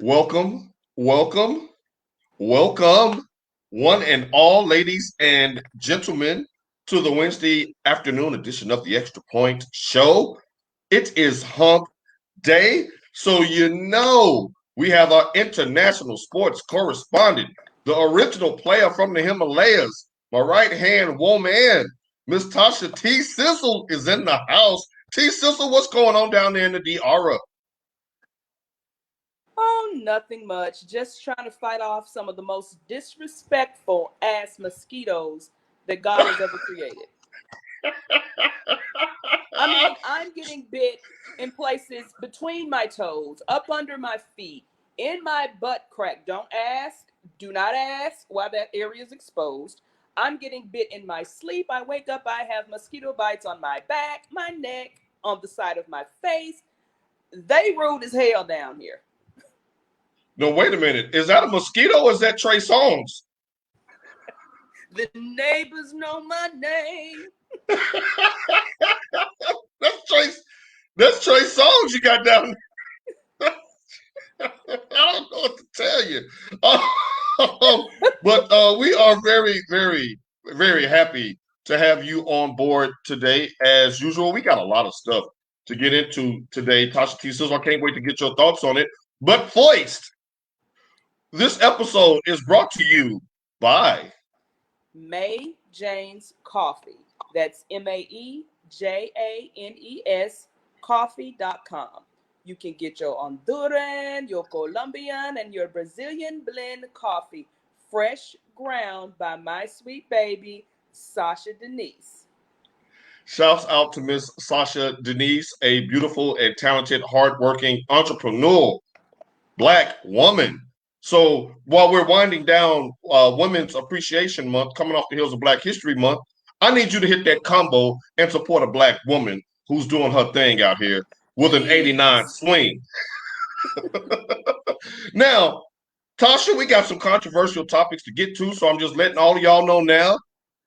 Welcome, welcome, welcome, one and all, ladies and gentlemen, to the Wednesday afternoon edition of the Extra Point Show. It is Hump Day, so we have our international sports correspondent, the original player from the Himalayas, my right hand woman, Miss Tasha T Sizzle is in the house. T Sizzle, what's going on down there in the DR? Oh, nothing much. Just trying to fight off some of the most disrespectful ass mosquitoes that God has ever created. I mean, I'm getting bit in places between my toes, up under my feet, in my butt crack. Do not ask why that area is exposed. I'm getting bit in my sleep. I wake up, I have mosquito bites on my back, my neck, on the side of my face. They rude as hell down here. No, wait a minute. Is that a mosquito or is that Trey Songz? The neighbors know my name. That's Trey Songz you got down there. I don't know what to tell you. But we are very, very, very happy to have you on board today. As usual, we got a lot of stuff to get into today. Tasha T. Sizzle, I can't wait to get your thoughts on it. But first, this episode is brought to you by May Janes Coffee. That's MAEJANES coffee.com. You can get your Honduran, your Colombian, and your Brazilian blend coffee fresh ground by my sweet baby, Sasha Denise. Shouts out to Miss Sasha Denise, a beautiful and talented, hardworking entrepreneur, Black woman. So while we're winding down Women's Appreciation Month, coming off the heels of Black History Month, I need you to hit that combo and support a Black woman who's doing her thing out here with an 89 swing. Now, Tasha, we got some controversial topics to get to, so I'm just letting all of y'all know now.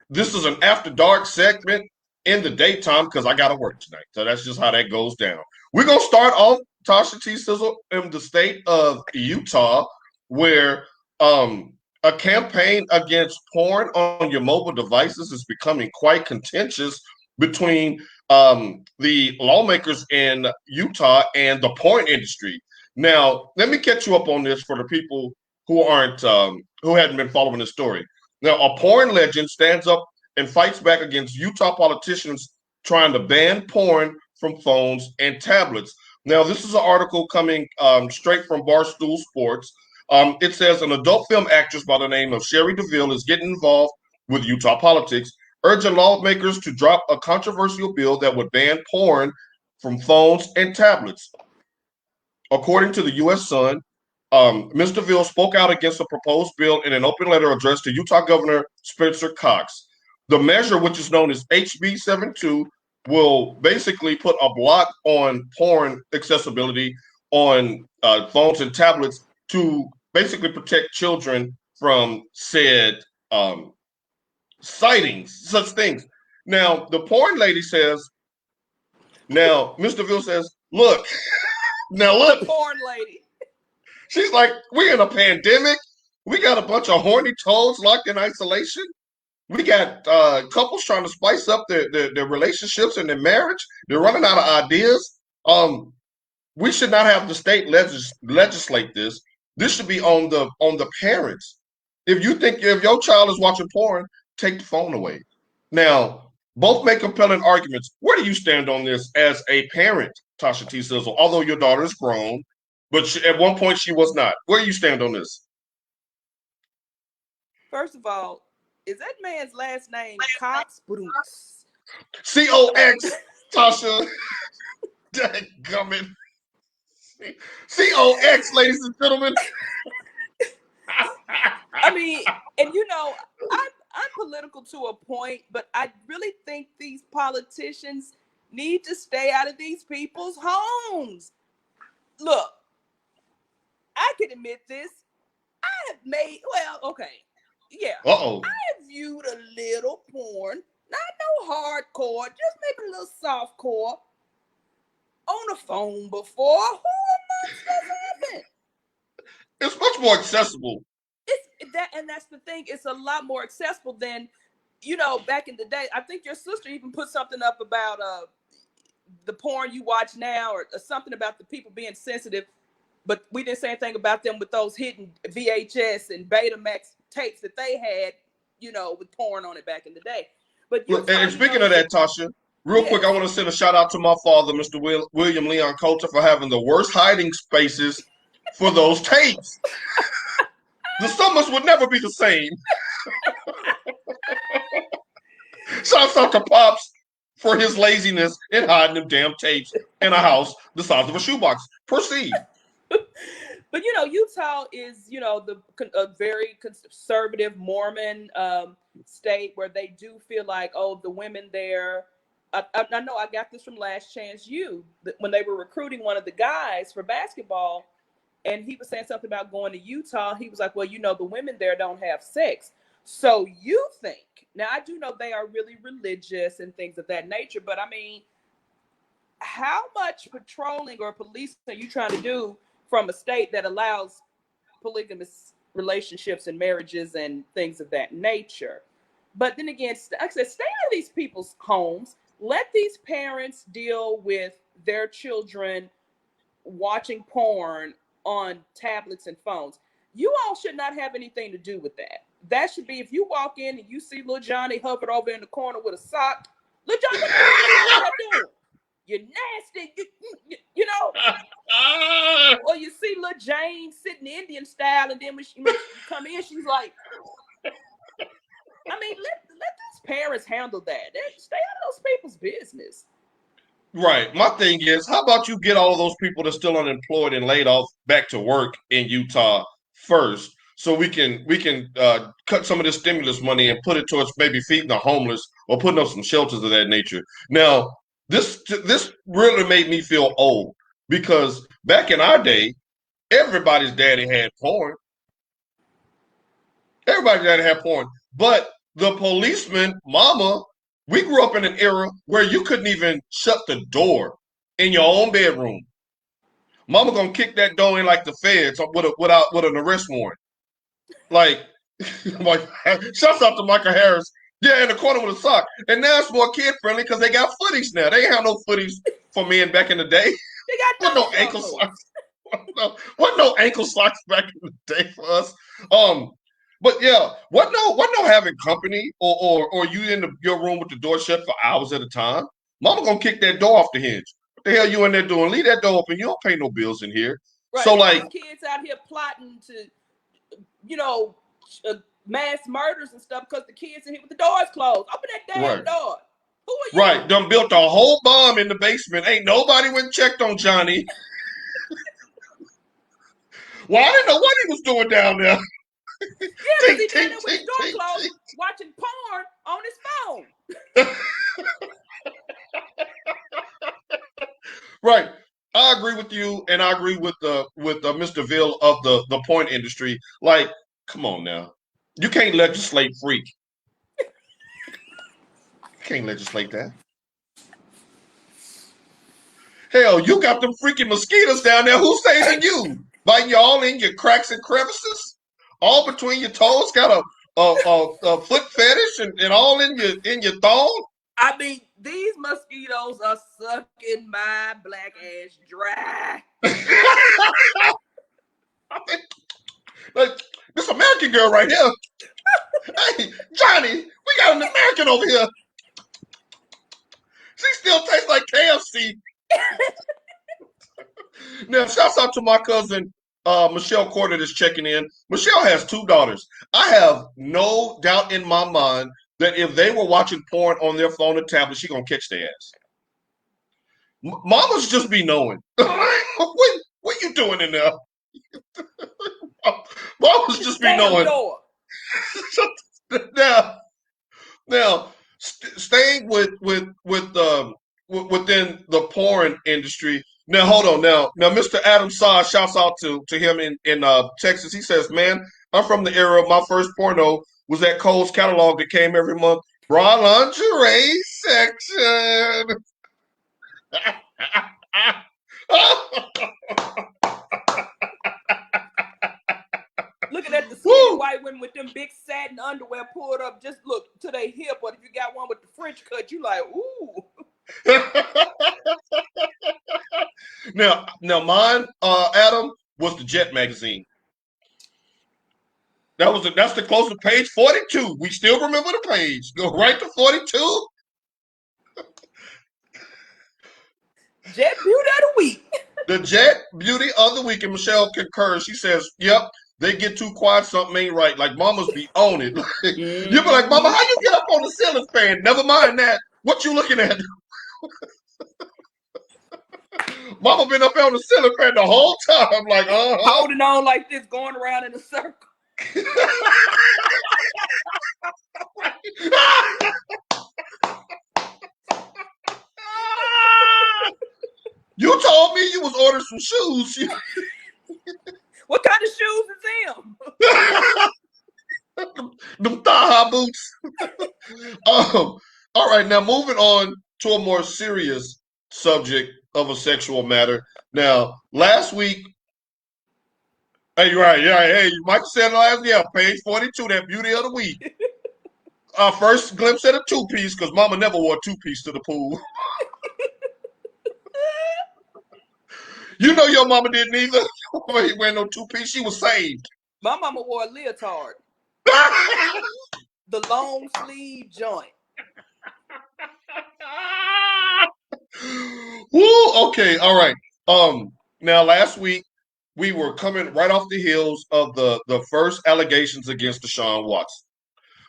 This is an after dark segment in the daytime because I got to work tonight. So that's just how that goes down. We're going to start off, Tasha T. Sizzle, in the state of Utah, where a campaign against porn on your mobile devices is becoming quite contentious between the lawmakers in Utah and the porn industry. Now, let me catch you up on this for the people who hadn't been following this story. Now, a porn legend stands up and fights back against Utah politicians trying to ban porn from phones and tablets. Now, this is an article coming straight from Barstool Sports. It says an adult film actress by the name of Sherry DeVille is getting involved with Utah politics, urging lawmakers to drop a controversial bill that would ban porn from phones and tablets. According to the U.S. Sun, Ms. DeVille spoke out against the proposed bill in an open letter addressed to Utah Governor Spencer Cox. The measure, which is known as HB 72, will basically put a block on porn accessibility on phones and tablets to basically protect children from said sightings, such things. Now, the porn lady says, now, Ms. DeVille says, look, now look, porn lady. She's like, we're in a pandemic. We got a bunch of horny toads locked in isolation. We got couples trying to spice up their relationships and their marriage. They're running out of ideas. We should not have the state legislate this. This should be on the parents. If you think if your child is watching porn, take the phone away. Now, both make compelling arguments. Where do you stand on this as a parent, Tasha T. Sizzle? Although your daughter is grown, but at one point she was not. Where do you stand on this? First of all, is that man's last name Cox? COX, Tasha. Dadgummit. COX, ladies and gentlemen. I mean, and I'm political to a point, but I really think these politicians need to stay out of these people's homes. Look, I can admit this. I have Uh-oh. I have viewed a little porn, not no hardcore, just maybe a little soft core on the phone before. Who amongst us haven't? It's much more accessible. And that's the thing. It's a lot more accessible than, back in the day. I think your sister even put something up about the porn you watch now, or something about the people being sensitive. But we didn't say anything about them with those hidden VHS and Betamax tapes that they had, with porn on it back in the day. But And speaking of that, Tasha, real quick, I want to send a shout out to my father, Mr. William Leon Colter, for having the worst hiding spaces for those tapes. The summers would never be the same. Shouts out to Pops for his laziness in hiding them damn tapes in a house the size of a shoebox. Proceed. But Utah is a very conservative Mormon state where they do feel like, the women there. I know I got this from Last Chance U when they were recruiting one of the guys for basketball, and he was saying something about going to Utah. He was like, well, the women there don't have sex. So you think, now I do know they are really religious and things of that nature, but I mean, how much patrolling or policing are you trying to do from a state that allows polygamous relationships and marriages and things of that nature? But then again, like I said, stay out of these people's homes. Let these parents deal with their children watching porn on tablets and phones. You all should not have anything to do with that. That should be, if you walk in and you see little Johnny hovered over in the corner with a sock, little Johnny, what you doing? You're nasty, you know. Or you see little Jane sitting Indian style, and then when she come in, she's like, I mean, let those parents handle that. Stay out of those people's business. Right. My thing is, how about you get all of those people that's still unemployed and laid off back to work in Utah first, so we can cut some of this stimulus money and put it towards maybe feeding the homeless or putting up some shelters of that nature. Now, this really made me feel old, because back in our day, everybody's daddy had porn. Everybody's daddy had porn, but the policeman, mama. We grew up in an era where you couldn't even shut the door in your own bedroom. Mama gonna kick that door in like the feds with an arrest warrant. Like, like shouts out to Michael Harris. Yeah, in the corner with a sock. And now it's more kid friendly because they got footies now. They ain't have no footies for men back in the day. They got no ankle socks. What no ankle socks back in the day for us. But yeah, what no having company or you in your room with the door shut for hours at a time. Mama gonna kick that door off the hinge. What the hell you in there doing? Leave that door open. You don't pay no bills in here. Right. So like, kids out here plotting to, mass murders and stuff because the kids in here with the doors closed. Open that damn door. Who are you? Right. Done built a whole bomb in the basement. Ain't nobody went and checked on Johnny. Well, I didn't know what he was doing down there. Yeah, because he's down there with his door closed, watching porn on his phone. Right. I agree with you, and I agree with Mr. Ville of the porn industry. Like, come on now. You can't legislate freak. You can't legislate that. Hell, you got them freaking mosquitoes down there. Who's saving you? Biting you all in your cracks and crevices? All between your toes? Got a foot fetish and all in your thong? I mean, these mosquitoes are sucking my black ass dry. Like, this American girl right here. Hey, Johnny, we got an American over here. She still tastes like KFC. Now, shouts out to my cousin Michelle Corder that's checking in. Michelle has 2 daughters. I have no doubt in my mind that if they were watching porn on their phone or tablet, she's going to catch their ass. Mamas just be knowing. What you doing in there? Mamas just be knowing. Now, staying within the porn industry. Now, hold on. Now, Mr. Adam Saw, shouts out to him in Texas. He says, "Man, I'm from the era of my first porno was that Kohl's catalog that came every month. Bra lingerie section." Looking at the skinny white women with them big satin underwear pulled up, just look to their hip, or if you got one with the French cut, you like, ooh. Now mine, Adam, was the Jet magazine. That's the closest page 42. We still remember the page. Go right to 42. Jet Beauty of the Week. The Jet Beauty of the Week, and Michelle concurs. She says, "Yep, they get too quiet, something ain't right. Like mamas be on it. You be like, Mama, how you get up on the ceiling fan? Never mind that. What you looking at? Mama been up on the ceiling fan the whole time. Like, holding on like this, going around in a circle." You told me you was ordering some shoes. What kind of shoes is them? Them thigh-high boots. All right, now moving on to a more serious subject of a sexual matter. Now, last week, hey, right, yeah, hey, Mike said last, yeah, page 42, that beauty of the week. Our first glimpse at a two-piece, because Mama never wore two-piece to the pool. You know your mama didn't either. He wearing no two-piece. She was saved. My mama wore a leotard. The long sleeve joint. Woo, okay, all right. Now last week we were coming right off the heels of the first allegations against Deshaun Watson.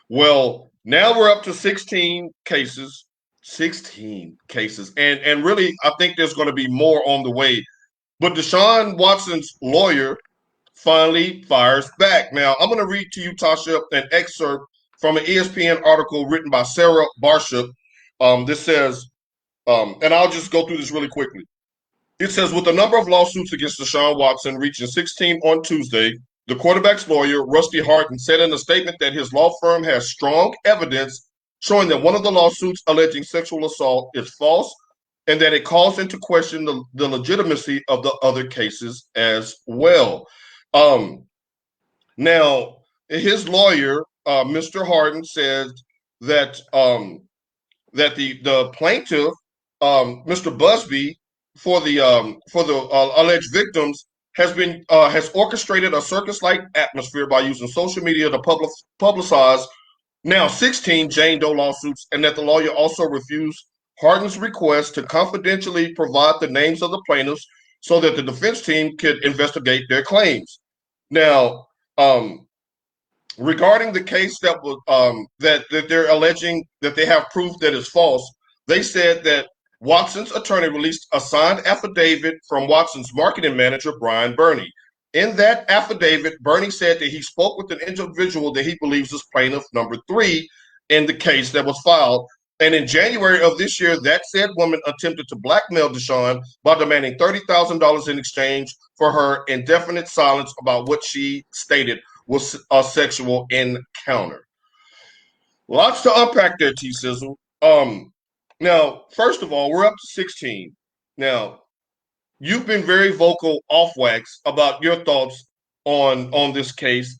Well, now we're up to 16 cases. 16 cases. And really, I think there's going to be more on the way. But Deshaun Watson's lawyer finally fires back. Now, I'm going to read to you, Tasha, an excerpt from an ESPN article written by Sarah Barshop. This says, and I'll just go through this really quickly. It says, with a number of lawsuits against Deshaun Watson reaching 16 on Tuesday, the quarterback's lawyer, Rusty Harden, said in a statement that his law firm has strong evidence showing that one of the lawsuits alleging sexual assault is false and that it calls into question the legitimacy of the other cases as well. Now, his lawyer, Mr. Harden, says that that the plaintiff, Mr. Busby, for the alleged victims, has orchestrated a circus-like atmosphere by using social media to publicize now 16 Jane Doe lawsuits, and that the lawyer also refused Harden's request to confidentially provide the names of the plaintiffs so that the defense team could investigate their claims. Now, regarding the case that was that they're alleging that they have proof that is false, they said that Watson's attorney released a signed affidavit from Watson's marketing manager, Brian Burney. In that affidavit, Burney said that he spoke with an individual that he believes is plaintiff number 3 in the case that was filed. And in January of this year, that said woman attempted to blackmail Deshaun by demanding $30,000 in exchange for her indefinite silence about what she stated was a sexual encounter. Lots to unpack there, T Sizzle. Now, first of all, we're up to 16. Now, you've been very vocal off wax about your thoughts on this case.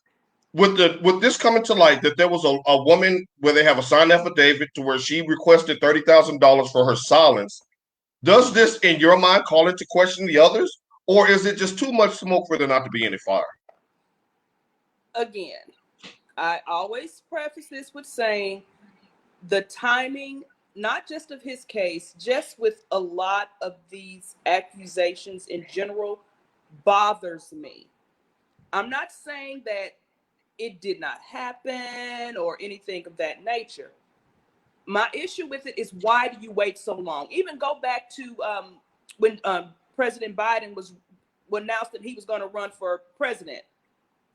With this coming to light, that there was a woman where they have a signed affidavit to where she requested $30,000 for her silence. Does this, in your mind, call into question the others, or is it just too much smoke for there not to be any fire? Again, I always preface this with saying the timing, not just of his case, just with a lot of these accusations in general, bothers me. I'm not saying that it did not happen or anything of that nature. My issue with it is, why do you wait so long? Even go back to when President Biden was announced that he was going to run for president.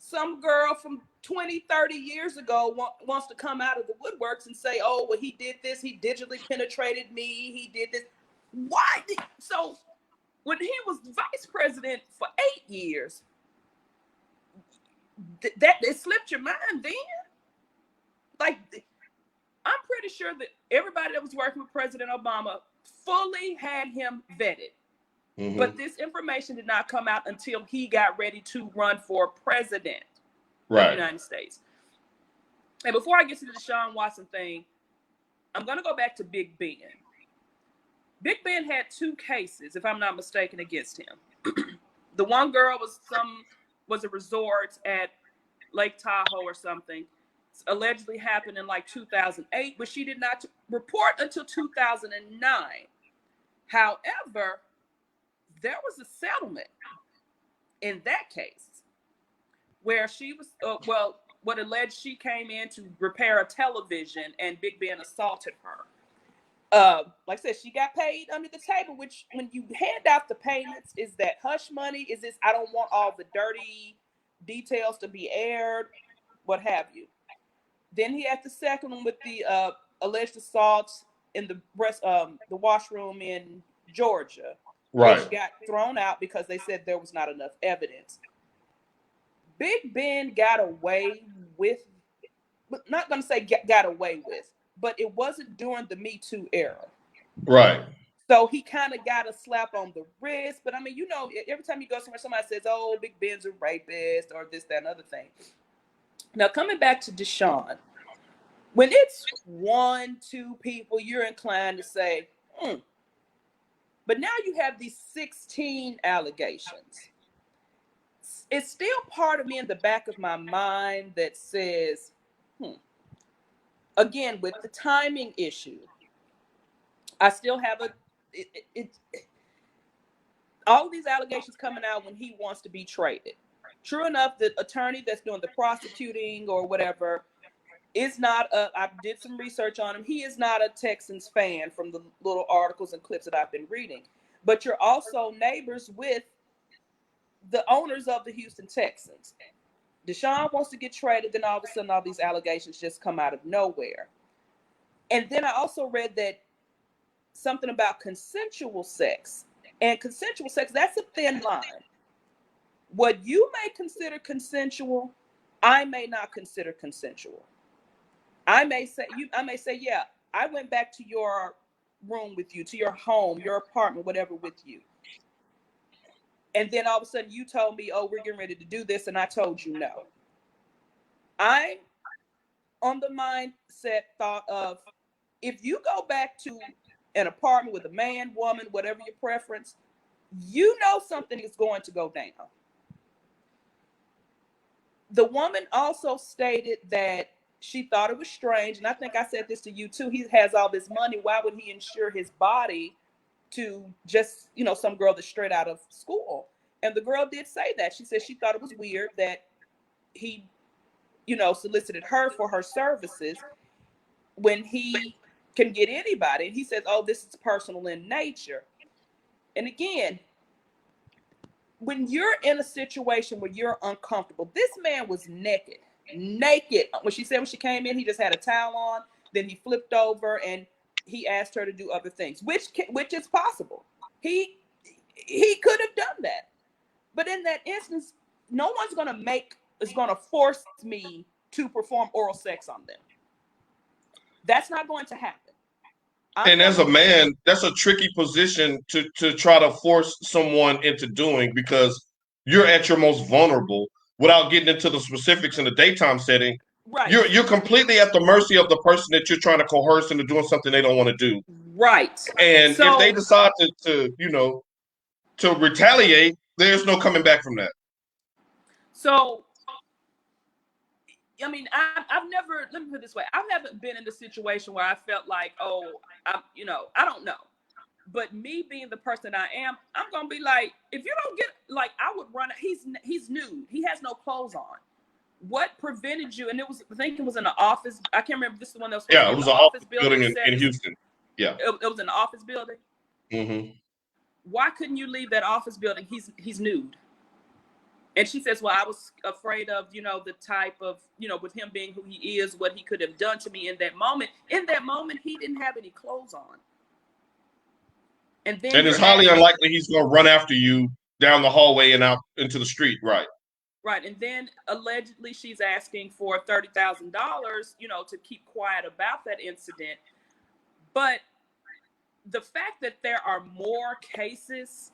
Some girl from 20, 30 years ago wants to come out of the woodworks and say, oh, well, he did this. He digitally penetrated me. He did this. Why? So when he was vice president for 8 years, that it slipped your mind then? Like, I'm pretty sure that everybody that was working with President Obama fully had him vetted. But this information did not come out until he got ready to run for president of the United States. And before I get to the Deshaun Watson thing, I'm going to go back to Big Ben. Big Ben had 2 cases, if I'm not mistaken, against him. The one girl was a resort at Lake Tahoe or something. It's allegedly happened in like 2008, but she did not report until 2009. However, there was a settlement in that case where she was, what alleged she came in to repair a television and Big Ben assaulted her. Like I said, she got paid under the table, which when you hand out the payments, is that hush money? Is this, I don't want all the dirty details to be aired, what have you. Then he had the second one with the alleged assaults in the washroom in Georgia, which got thrown out because they said there was not enough evidence. Big Ben got away with, not going to say got away with, but it wasn't during the Me Too era. Right. So he kind of got a slap on the wrist. But I mean, you know, every time you go somewhere, somebody says, oh, Big Ben's a rapist or this, that, and other thing. Now, coming back to Deshaun, when it's 1, 2 people, you're inclined to say, But now you have these 16 allegations. It's still part of me in the back of my mind that says, again, with the timing issue, I still have all of these allegations coming out when he wants to be traded. True enough, the attorney that's doing the prosecuting or whatever is not I did some research on him. He is not a Texans fan from the little articles and clips that I've been reading. But you're also neighbors with the owners of the Houston Texans. Deshaun wants to get traded, then all of a sudden all these allegations just come out of nowhere. And then I also read that something about consensual sex. And consensual sex, that's a thin line. What you may consider consensual, I may not consider consensual. I may say, yeah, I went back to your room with you, to your home, your apartment, whatever with you. And then all of a sudden you told me, oh, we're getting ready to do this. And I told you no. I'm on the mindset thought of, if you go back to an apartment with a man, woman, whatever your preference, you know something is going to go down. The woman also stated that she thought it was strange, and I think I said this to you too. He has all this money. Why would he insure his body to just, some girl that's straight out of school? And the girl did say that. She said she thought it was weird that he, solicited her for her services when he can get anybody. And he says, oh, this is personal in nature. And again, when you're in a situation where you're uncomfortable, this man was naked. When she came in, he just had a towel on, then he flipped over and he asked her to do other things, which is possible. He could have done that. But in that instance, no one's going to force me to perform oral sex on them. That's not going to happen. And as a man, that's a tricky position to try to force someone into doing, because you're at your most vulnerable without getting into the specifics in the daytime setting. Right. You're completely at the mercy of the person that you're trying to coerce into doing something they don't want to do. Right. And if they decide to retaliate, there's no coming back from that. So, I mean, I've never, let me put it this way. I haven't been in a situation where I felt like, I don't know. But me being the person I am, I'm going to be like, if you don't get, like, I would run, he's nude. He has no clothes on. What prevented you? And I think it was in an office. I can't remember. This is the one that was. Yeah, it was an office building in Houston. Yeah. It was an office building. Mm-hmm. Why couldn't you leave that office building? He's nude. And she says, well, I was afraid of, the type of, with him being who he is, what he could have done to me in that moment. In that moment, he didn't have any clothes on. And it's highly unlikely he's going to run after you down the hallway and out into the street. Right. Right. And then allegedly she's asking for $30,000, to keep quiet about that incident. But the fact that there are more cases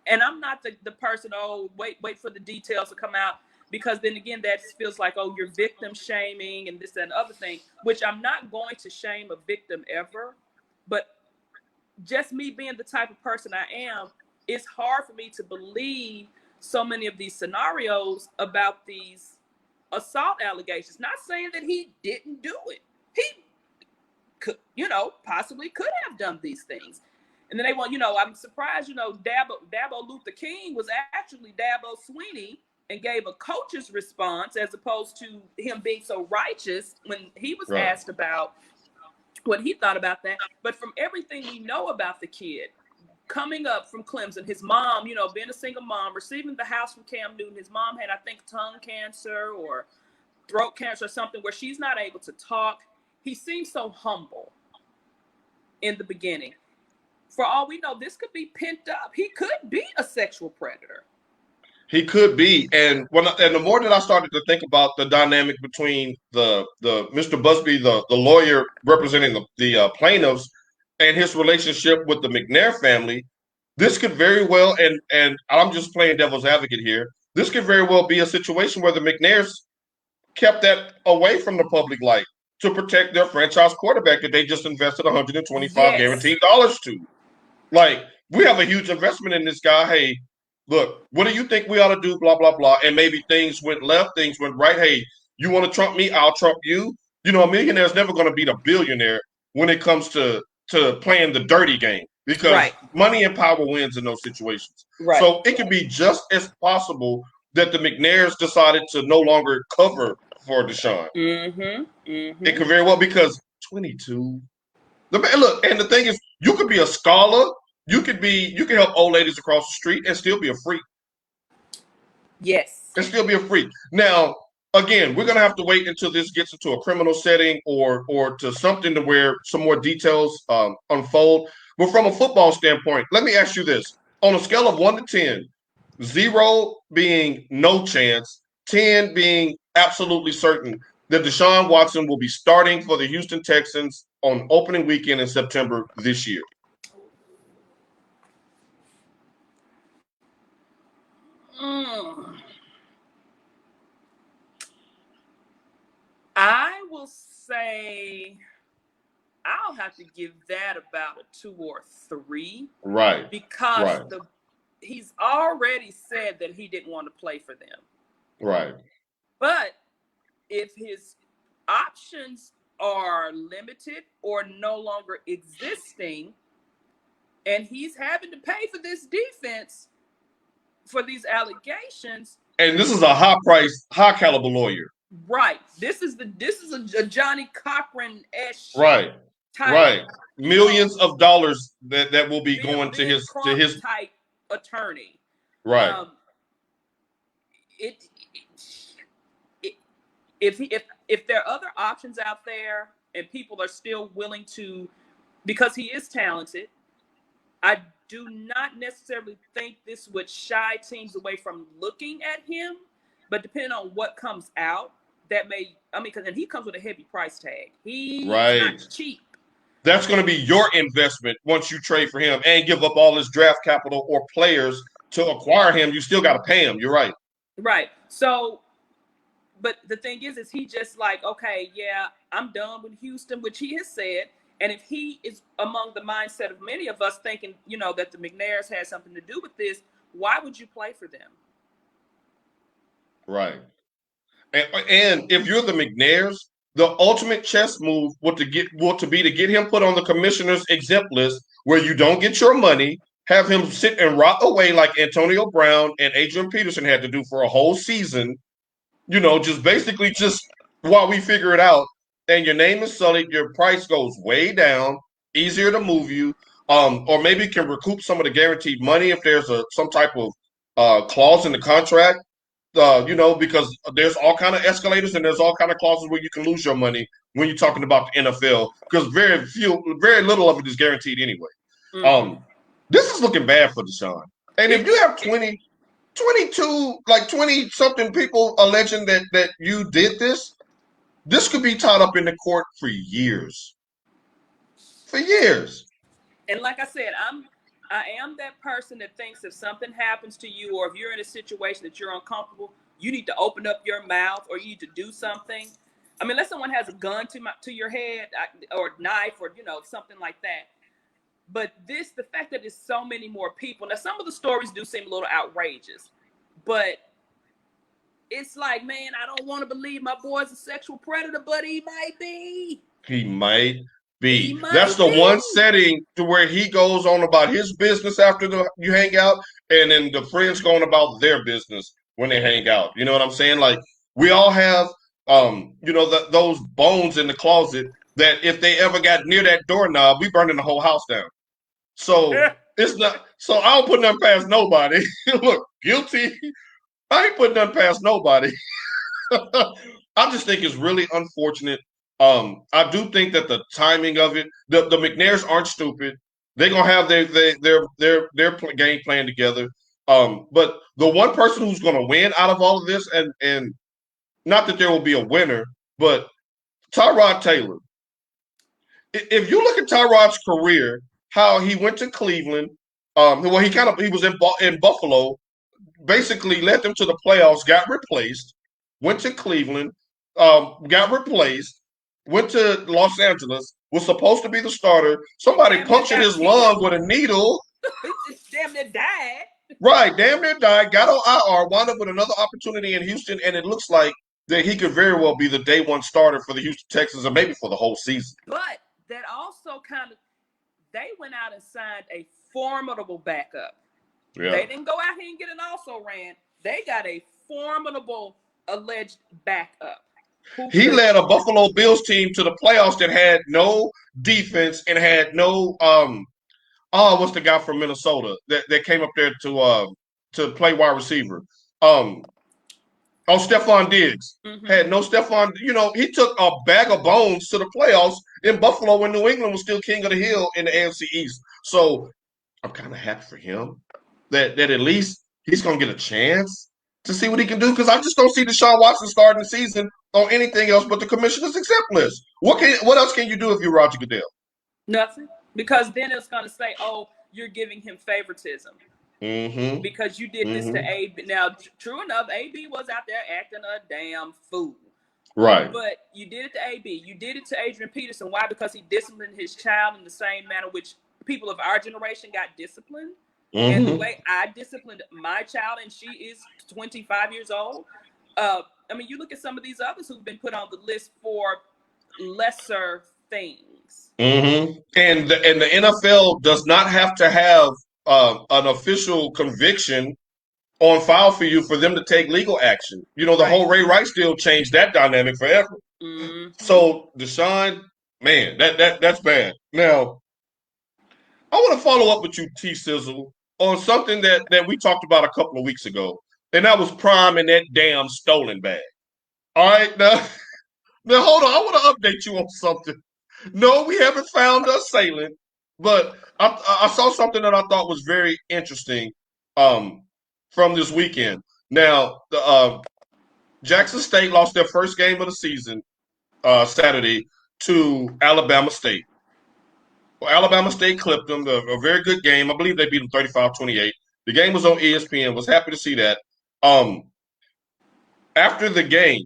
And I'm not the person, oh, wait for the details to come out, because then again, that feels like, oh, you're victim shaming and this and other thing, which I'm not going to shame a victim ever. But just me being the type of person I am, it's hard for me to believe so many of these scenarios about these assault allegations. Not saying that he didn't do it. He could, possibly could have done these things. And then they want, I'm surprised, Dabo Luther King was actually Dabo Sweeney and gave a coach's response as opposed to him being so righteous when he was asked about what he thought about that. But from everything we know about the kid, coming up from Clemson, his mom, being a single mom, receiving the house from Cam Newton, his mom had, I think, tongue cancer or throat cancer or something where she's not able to talk. He seems so humble in the beginning. For all we know, this could be pent up. He could be a sexual predator. He could be, and the more that I started to think about the dynamic between the Mr. Busby, the lawyer representing the plaintiffs, and his relationship with the McNair family, this could very well, and I'm just playing devil's advocate here, this could very well be a situation where the McNairs kept that away from the public light to protect their franchise quarterback that they just invested $125 guaranteed dollars to. Like, we have a huge investment in this guy. Hey, look, what do you think we ought to do? Blah, blah, blah. And maybe things went left, things went right. Hey, you want to trump me? I'll trump you. A millionaire is never going to beat a billionaire when it comes to playing the dirty game, because money and power wins in those situations. Right. So it could be just as possible that the McNairs decided to no longer cover for Deshaun. It could very well, because 22. Look, and the thing is, you could be a scholar. You can help old ladies across the street and still be a freak. Yes. And still be a freak. Now, again, we're going to have to wait until this gets into a criminal setting or to something to where some more details unfold. But from a football standpoint, let me ask you this. On a scale of 1 to 10, 0 being no chance, 10 being absolutely certain that Deshaun Watson will be starting for the Houston Texans on opening weekend in September this year. I will say I'll have to give that about a 2 or 3. Right. Because he's already said that he didn't want to play for them. Right. But if his options are limited or no longer existing, and he's having to pay for this defense for these allegations. And this is a high caliber lawyer. Right. This is a Johnny Cochran-esque. Right. Millions of dollars that will be going to his type attorney. Right. If there are other options out there and people are still willing to, because he is talented, I do not necessarily think this would shy teams away from looking at him, but depending on what comes out, that may, because he comes with a heavy price tag. He's not cheap. That's going to be your investment once you trade for him and give up all his draft capital or players to acquire him. You still got to pay him. You're right. Right. So, but the thing is he just like, okay, yeah, I'm done with Houston, which he has said. And if he is among the mindset of many of us thinking, that the McNairs had something to do with this, why would you play for them? Right. And if you're the McNairs, the ultimate chess move would be to get him put on the commissioner's exempt list, where you don't get your money, have him sit and rot away like Antonio Brown and Adrian Peterson had to do for a whole season, just while we figure it out. And your name is sullied, your price goes way down, easier to move you, or maybe can recoup some of the guaranteed money if there's some type of clause in the contract. Because there's all kind of escalators and there's all kind of clauses where you can lose your money when you're talking about the NFL, because very little of it is guaranteed anyway. Mm-hmm. This is looking bad for Deshaun. And if you have 22, like 20 something people alleging that you did this could be tied up in the court for years. For years. And like I said, I am that person that thinks if something happens to you or if you're in a situation that you're uncomfortable, you need to open up your mouth or you need to do something. I mean, unless someone has a gun to your head or knife or, something like that. But the fact that there's so many more people. Now, some of the stories do seem a little outrageous, but it's like, man, I don't want to believe my boy's a sexual predator, but he might be. He might be. That's the one setting to where he goes on about his business after you hang out, and then the friends going about their business when they hang out. You know what I'm saying? Like, we all have, those bones in the closet that if they ever got near that doorknob, we burning the whole house down. So it's not. So I don't put nothing past nobody. Look, guilty. I ain't putting nothing past nobody. I just think it's really unfortunate. I do think that the timing of it, the McNairs aren't stupid. They're gonna have their game plan together. But the one person who's gonna win out of all of this, and not that there will be a winner, but Tyrod Taylor. If you look at Tyrod's career, how he went to Cleveland, well, he was in Buffalo, basically led them to the playoffs, got replaced, went to Cleveland, got replaced, went to Los Angeles, was supposed to be the starter. Somebody punctured his lung with a needle. Damn near died. Right, damn near died, got on IR, wound up with another opportunity in Houston, and it looks like that he could very well be the day one starter for the Houston Texans and maybe for the whole season. But that also they went out and signed a formidable backup. Yeah. They didn't go out here and get an also ran. They got a formidable alleged backup. He led a Buffalo Bills team to the playoffs that had no defense and had no what's the guy from Minnesota that came up there to play wide receiver? Stephon Diggs. Mm-hmm. Had no Stephon. He took a bag of bones to the playoffs in Buffalo when New England was still king of the hill in the AFC East. So I'm kind of happy for him that at least he's going to get a chance to see what he can do, because I just don't see Deshaun Watson starting the season on anything else but the commissioner's accept list. What else can you do if you're Roger Goodell? Nothing, because then it's going to say, oh, you're giving him favoritism. Mm-hmm. Because you did this to AB. Now, true enough, AB was out there acting a damn fool. Right. But you did it to AB. You did it to Adrian Peterson. Why? Because he disciplined his child in the same manner which people of our generation got disciplined. Mm-hmm. And the way I disciplined my child, and she is 25 years old. You look at some of these others who've been put on the list for lesser things. Mm-hmm. And the NFL does not have to have an official conviction on file for you for them to take legal action. The whole Ray Rice deal changed that dynamic forever. Mm-hmm. So Deshaun, man, that's bad. Now, I want to follow up with you, T Sizzle, on something that we talked about a couple of weeks ago, and that was Prime and that damn stolen bag. All right, now hold on. I want to update you on something. No, we haven't found a assailant, but I saw something that I thought was very interesting from this weekend. Now, Jackson State lost their first game of the season Saturday to Alabama State. Well, Alabama State clipped them. A very good game. I believe they beat them 35-28. The game was on ESPN. Was happy to see that. After the game,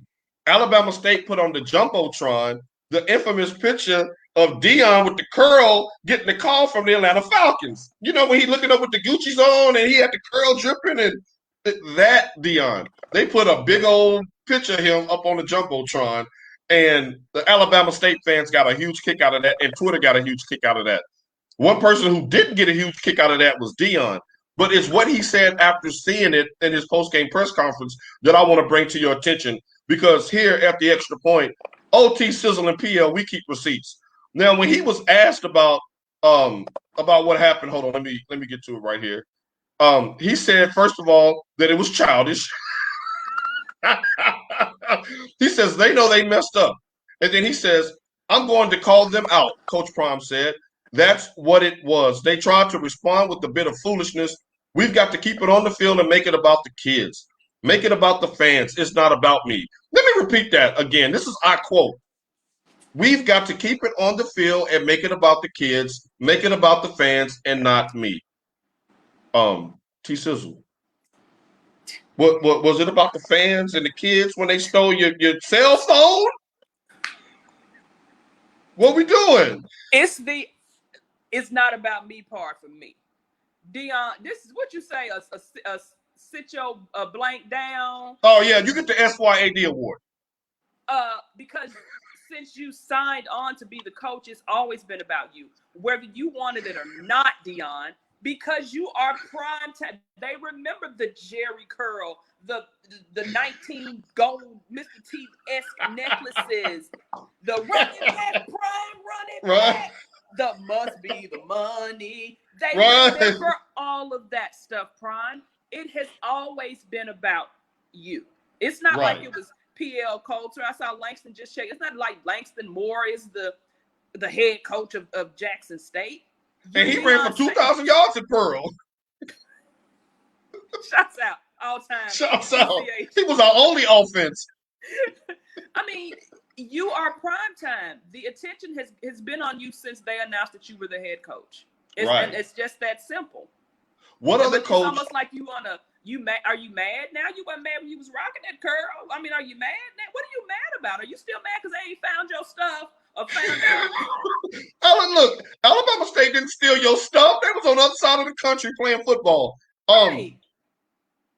Alabama State put on the Jumbotron the infamous picture of Deion with the curl getting the call from the Atlanta Falcons. When he looking up with the Gucci's on and he had the curl dripping, and that Deion. They put a big old picture of him up on the Jumbotron, and the Alabama State fans got a huge kick out of that, and Twitter got a huge kick out of that. One person who didn't get a huge kick out of that was Deion. But it's what he said after seeing it in his post-game press conference that I want to bring to your attention, because here at the Extra Point, T Sizzle and PL, we keep receipts. Now, when he was asked about what happened, hold on, let me get to it right here. He said, first of all, that it was childish. He says they know they messed up. And then he says, I'm going to call them out, Coach Prime said. That's what it was. They tried to respond with a bit of foolishness. We've got to keep it on the field and make it about the kids. Make it about the fans. It's not about me. Let me repeat that again. This is I quote. We've got to keep it on the field and make it about the kids, make it about the fans, and not me. T Sizzle. What was it about the fans and the kids when they stole your cell phone? What we doing? It's not about me part for me. Deion, this is what you say, a sit your blank down. Oh yeah, you get the SYAD award. Because since you signed on to be the coach, it's always been about you, whether you wanted it or not, Deion. Because you are prime time. They remember the Jerry curl, the 19 gold Mr. T-esque necklaces, the running back, prime running back, the must be the money. They remember all of that stuff, Prime. It has always been about you. It's not like it was PL Colter. I saw Langston just shake. It's not like Langston Moore is the head coach of Jackson State. And he ran for 2,000 yards at Pearl. Shouts out all time. Shouts out. He was our only offense. I mean, you are prime time. The attention has been on you since they announced that you were the head coach. And it's just that simple. What other coach? It's almost like you want to. Are you mad now? You weren't mad when you was rocking that curl. I mean, are you mad now? What are you mad about? Are you still mad because they ain't found your stuff? Alan, look, Alabama State didn't steal your stuff. They was on the other side of the country playing football.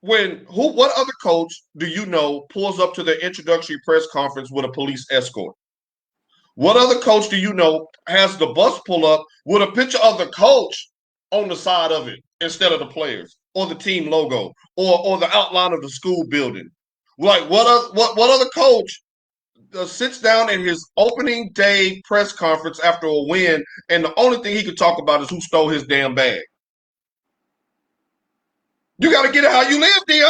What other coach do you know pulls up to the introductory press conference with a police escort? What other coach do you know has the bus pull up with a picture of the coach on the side of it instead of the players or the team logo or the outline of the school building? Like what other coach sits down in his opening day press conference after a win, and the only thing he could talk about is who stole his damn bag? You got to get it how you live, Deion.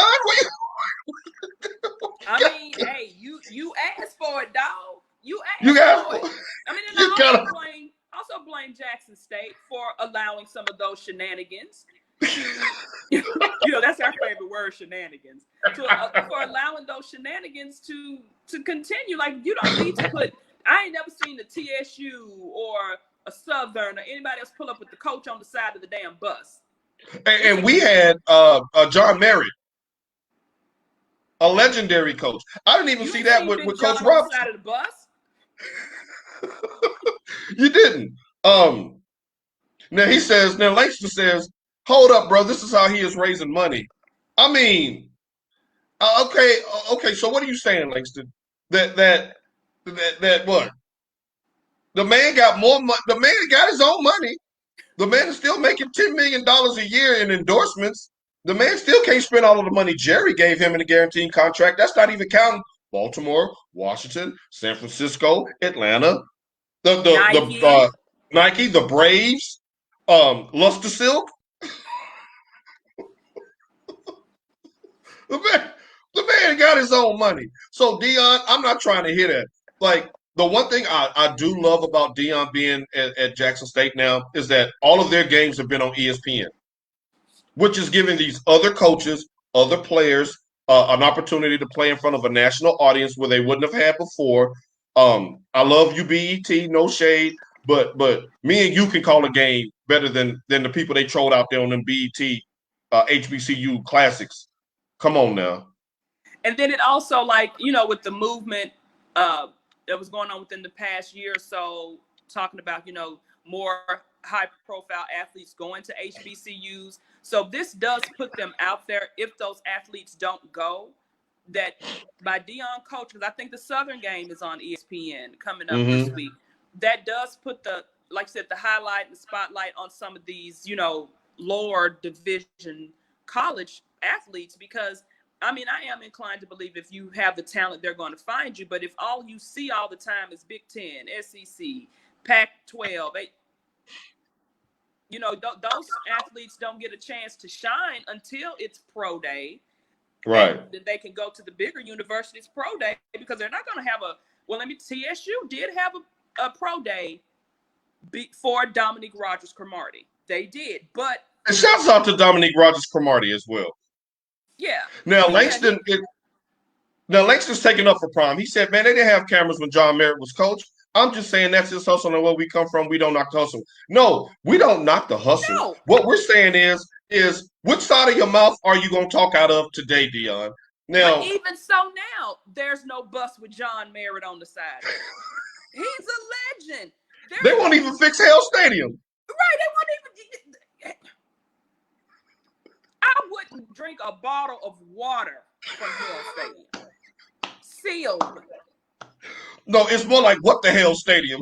I mean, hey, you asked for it, dog. You asked for it. I mean, and I also blame Jackson State for allowing some of those shenanigans. That's our favorite word, shenanigans. For allowing those shenanigans to continue. Like, you don't need to put. I ain't never seen a TSU or a Southern or anybody else pull up with the coach on the side of the damn bus. And we had John Merritt, a legendary coach. I didn't even see that with Coach Robinson. On the side of the bus? You didn't. Now Langston says, hold up, bro. This is how he is raising money. I mean, okay. So what are you saying, Langston? That what? The man got more money. The man got his own money. The man is still making $10 million a year in endorsements. The man still can't spend all of the money Jerry gave him in a guaranteed contract. That's not even counting Baltimore, Washington, San Francisco, Atlanta, Nike, the Braves, Luster Silk. The man got his own money. So Deion, I'm not trying to hear that. Like, the one thing I do love about Deion being at Jackson State now is that all of their games have been on ESPN, which is giving these other coaches, other players, an opportunity to play in front of a national audience where they wouldn't have had before. I love you, BET, no shade, but me and you can call a game better than the people they trolled out there on them BET HBCU classics. Come on now. And then it also, like, with the movement that was going on within the past year or so, talking about, more high-profile athletes going to HBCUs. So this does put them out there if those athletes don't go, that by Deion coach, because I think the Southern game is on ESPN coming up this week. That does put the highlight and the spotlight on some of these, lower division college athletes, because I mean, I am inclined to believe if you have the talent, they're going to find you. But if all you see all the time is Big Ten, SEC, Pac-12, those athletes don't get a chance to shine until it's pro day. Right. And they can go to the bigger universities pro day, because they're not going to have TSU did have a pro day for Dominique Rodgers-Cromartie. They did, but. And shouts out to Dominique Rodgers-Cromartie as well. Yeah. Now Langston's taking up for Prime. He said, man, they didn't have cameras when John Merritt was coach. I'm just saying that's his hustle and where we come from. We don't knock the hustle. No, we don't knock the hustle. No. What we're saying is which side of your mouth are you going to talk out of today, Deion? Now, but even so now, there's no bus with John Merritt on the side. He's a legend. They won't even fix Hell Stadium. Right, they won't even. I wouldn't drink a bottle of water from Hell Stadium. Sealed. No, it's more like what the hell stadium.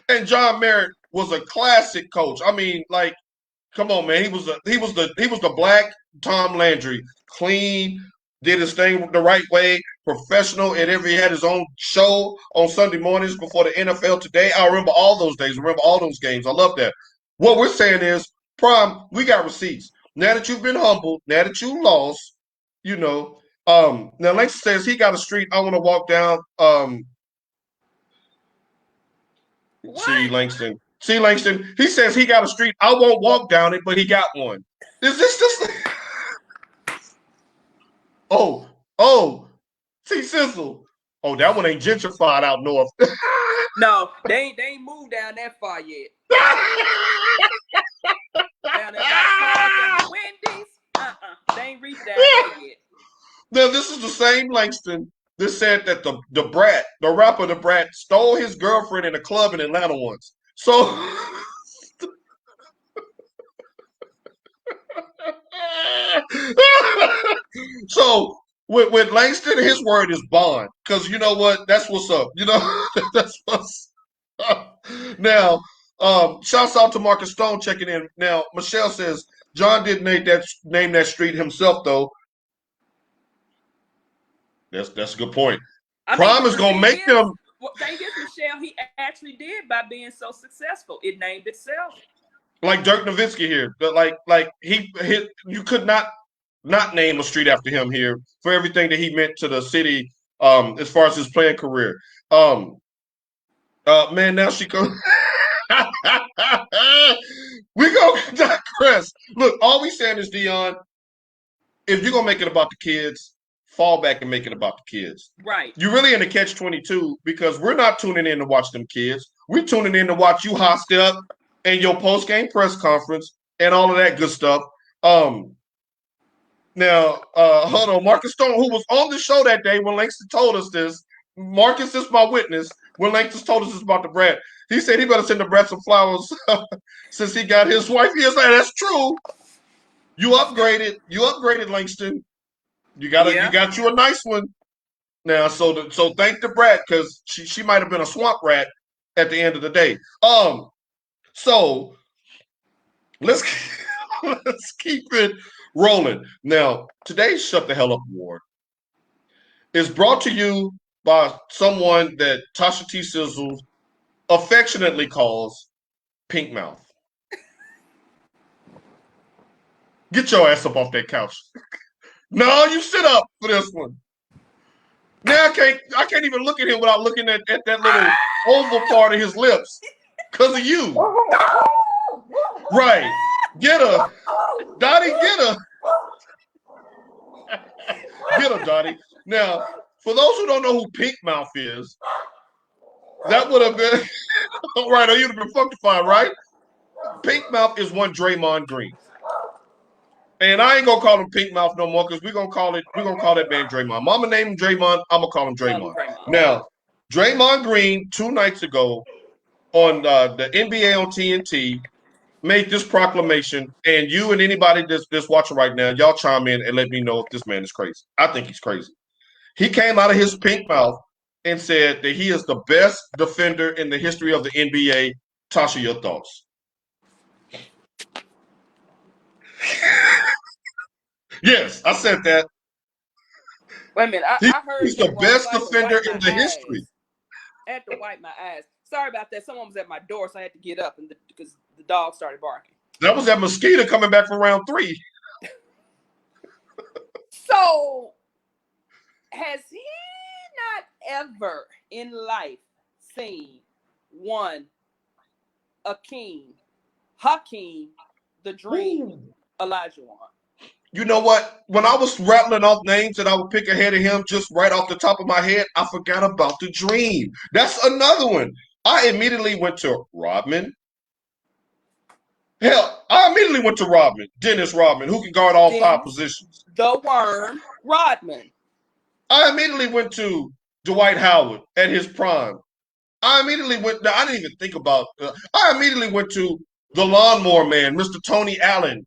And John Merritt was a classic coach. I mean, like, come on, man. He was the black Tom Landry. Clean, did his thing the right way, professional, and he had his own show on Sunday mornings before the NFL Today. I remember all those days. Remember all those games. I love that. What we're saying is, Prime, we got receipts. Now that you've been humbled, now that you lost, you know. Now Langston says he got a street I want to walk down. See Langston. He says he got a street. I won't walk down it, but he got one. Is this just? Oh, T Sizzle. Oh, that one ain't gentrified out north. No, they ain't moved down that far yet. Down at that park and Wendy's. They ain't reached down there yet. Now this is the same Langston that said that the rapper the Brat, stole his girlfriend in a club in Atlanta once. So so with Langston, his word is bond. Because you know what? That's what's up. You know, that's what's up. Now, shouts out to Marcus Stone checking in. Now, Michelle says John didn't name that street himself though. That's a good point. Prime is gonna make them. Well, thank you, Michelle. He actually did by being so successful. It named itself. Like Dirk Nowitzki here, but like you could not name a street after him here for everything that he meant to the city. As far as his playing career. Man, now she goes. We gonna digress. Look, all we saying is, Deion, if you're gonna make it about the kids, fall back and make it about the kids. Right. You're really in a catch-22 because we're not tuning in to watch them kids. We're tuning in to watch you hosed up and your post-game press conference and all of that good stuff. Now, hold on. Marcus Stone, who was on the show that day when Langston told us this, Marcus is my witness when Langston told us this about the Brat. He said he better send the Brat some flowers since he got his wife. He was like, that's true. You upgraded, Langston. You got you a nice one. Now, so thank the Brat because she might have been a swamp rat at the end of the day. So let's keep it rolling. Now, today's Shut the Hell Up Award is brought to you by someone that Tasha T Sizzle affectionately calls Pink Mouth. Get your ass up off that couch. No, you sit up for this one. Now I can't even look at him without looking at that little oval part of his lips because of you. Right. Get her. Dottie, get her. Get her, Dottie. Now, for those who don't know who Pink Mouth is, that would have been right, or you'd have been funkified, right? Pink Mouth is one Draymond Green. And I ain't gonna call him Pink Mouth no more because we're gonna call that man Draymond. Mama named him Draymond, I'm gonna call him Draymond. Now, Draymond Green 2 nights ago on the NBA on TNT made this proclamation, and you and anybody that's watching right now, y'all chime in and let me know if this man is crazy. I think he's crazy. He came out of his pink mouth and said that he is the best defender in the history of the NBA. Tasha, your thoughts? Yes, I said that. Wait a minute. I heard he's the best defender in the history. I had to wipe my eyes. Sorry about that. Someone was at my door, so I had to get up because the dog started barking. That was that mosquito coming back from round 3. So, has he not ever in life seen one Hakeem, the Dream, Olajuwon? You know what? When I was rattling off names that I would pick ahead of him just right off the top of my head, I forgot about the Dream. That's another one. I immediately went to Rodman. Hell, I immediately went to Rodman, Dennis Rodman, who can guard all five Dennis positions. the Worm Rodman. I immediately went to Dwight Howard at his prime. I immediately went. I didn't even think about. I immediately went to the Lawnmower Man, Mr. Tony Allen,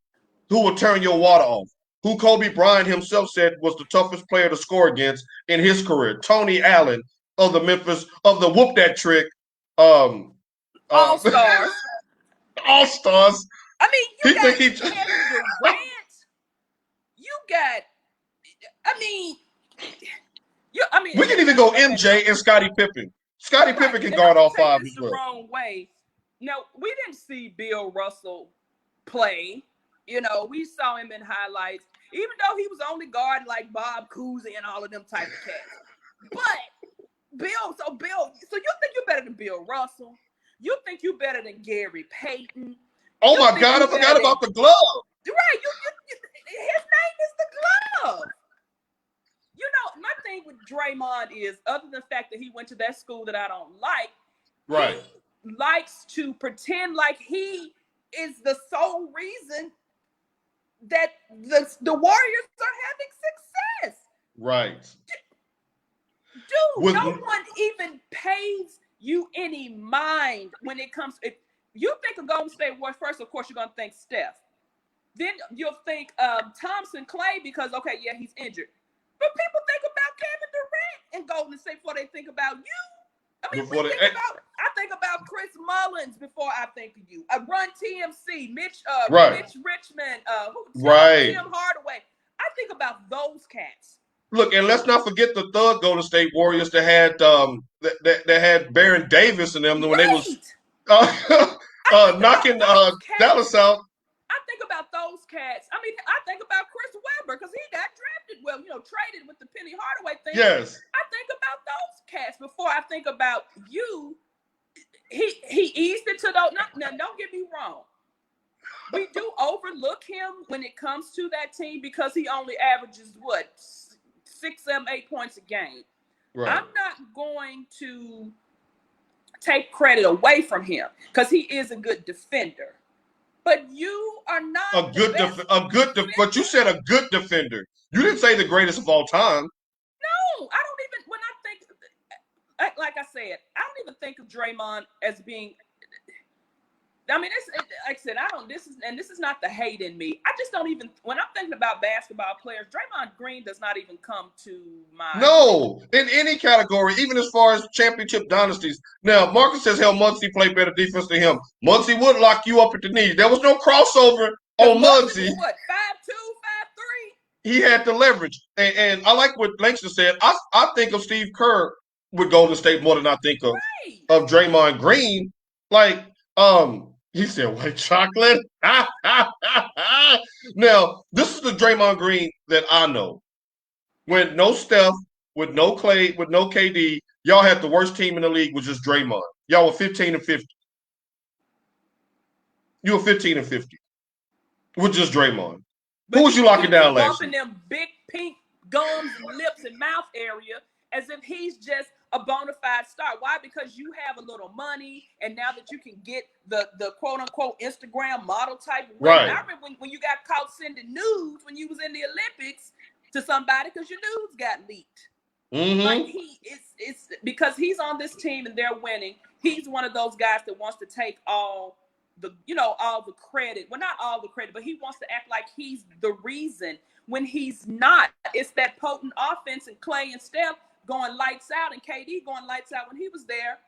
who will turn your water off. Who Kobe Bryant himself said was the toughest player to score against in his career. Tony Allen of the Whoop That Trick, um, All uh, Stars. All Stars. I mean, He you think got he. Kevin Durant. You got. I mean, We can even go MJ and Scottie Pippen. Scottie Pippen can and guard don't all take five this as the well. wrong way. No, we didn't see Bill Russell play. We saw him in highlights, even though he was only guarding like Bob Cousy and all of them type of cats. But Bill, so you think you're better than Bill Russell? You think you're better than Gary Payton? Oh You my think God, I you forgot better about than- the glove. Right? His name is the Glove. My thing with Draymond is, other than the fact that he went to that school that I don't like, Right. he likes to pretend like he is the sole reason that the Warriors are having success. Right. Dude, no one even pays you any mind when it comes. If you think of Golden State Warriors, first, of course, you're going to think Steph. Then you'll think Thompson Clay because, okay, yeah, he's injured. But people think about Kevin Durant and Golden State before they think about you. I mean, I think about Chris Mullins before I think of you. Run TMC, Mitch Richmond, Tim Hardaway. I think about those cats. Look, and let's not forget the thug Golden State Warriors that had that had Baron Davis in them when they was knocking Dallas out. I think about those cats. I mean, I think about Chris Webber because he got drafted. Well, traded with the Penny Hardaway thing. Yes. I think about those cats before I think about you. He eased it to those. Now, don't get me wrong. We do overlook him when it comes to that team because he only averages 6, 7, 8 points a game. Right. I'm not going to take credit away from him because he is a good defender. But you are not but you said a good defender. You didn't say the greatest of all time. No, I don't even. When I think, like I said, I don't even think of Draymond as being. I mean, like I said, this is not the hate in me. I just don't even, when I'm thinking about basketball players, Draymond Green does not even come to my. No, in any category, even as far as championship dynasties. Now, Marcus says, hell, Muggsy played better defense than him. Muggsy would lock you up at the knees. There was no crossover on Muggsy. What, 5'2", 5'3"? He had the leverage. And I like what Langston said. I think of Steve Kerr with Golden State more than I think of Draymond Green. Like, he said, white chocolate. Now, this is the Draymond Green that I know. When no Steph, with no Clay, with no KD, y'all had the worst team in the league, was just Draymond. Y'all were 15-50. You were 15-50 with just Draymond. But who was you locking down last year? Bumping them big pink gums, lips, and mouth area as if he's just a bona fide star. Why? Because you have a little money, and now that you can get the quote unquote Instagram model type. Right. I remember when you got caught sending nudes when you was in the Olympics to somebody because your nudes got leaked. Mm-hmm. Like it's because he's on this team and they're winning. He's one of those guys that wants to take all the credit. Well, not all the credit, but he wants to act like he's the reason when he's not. It's that potent offense and Clay and Steph going lights out and KD going lights out when he was there.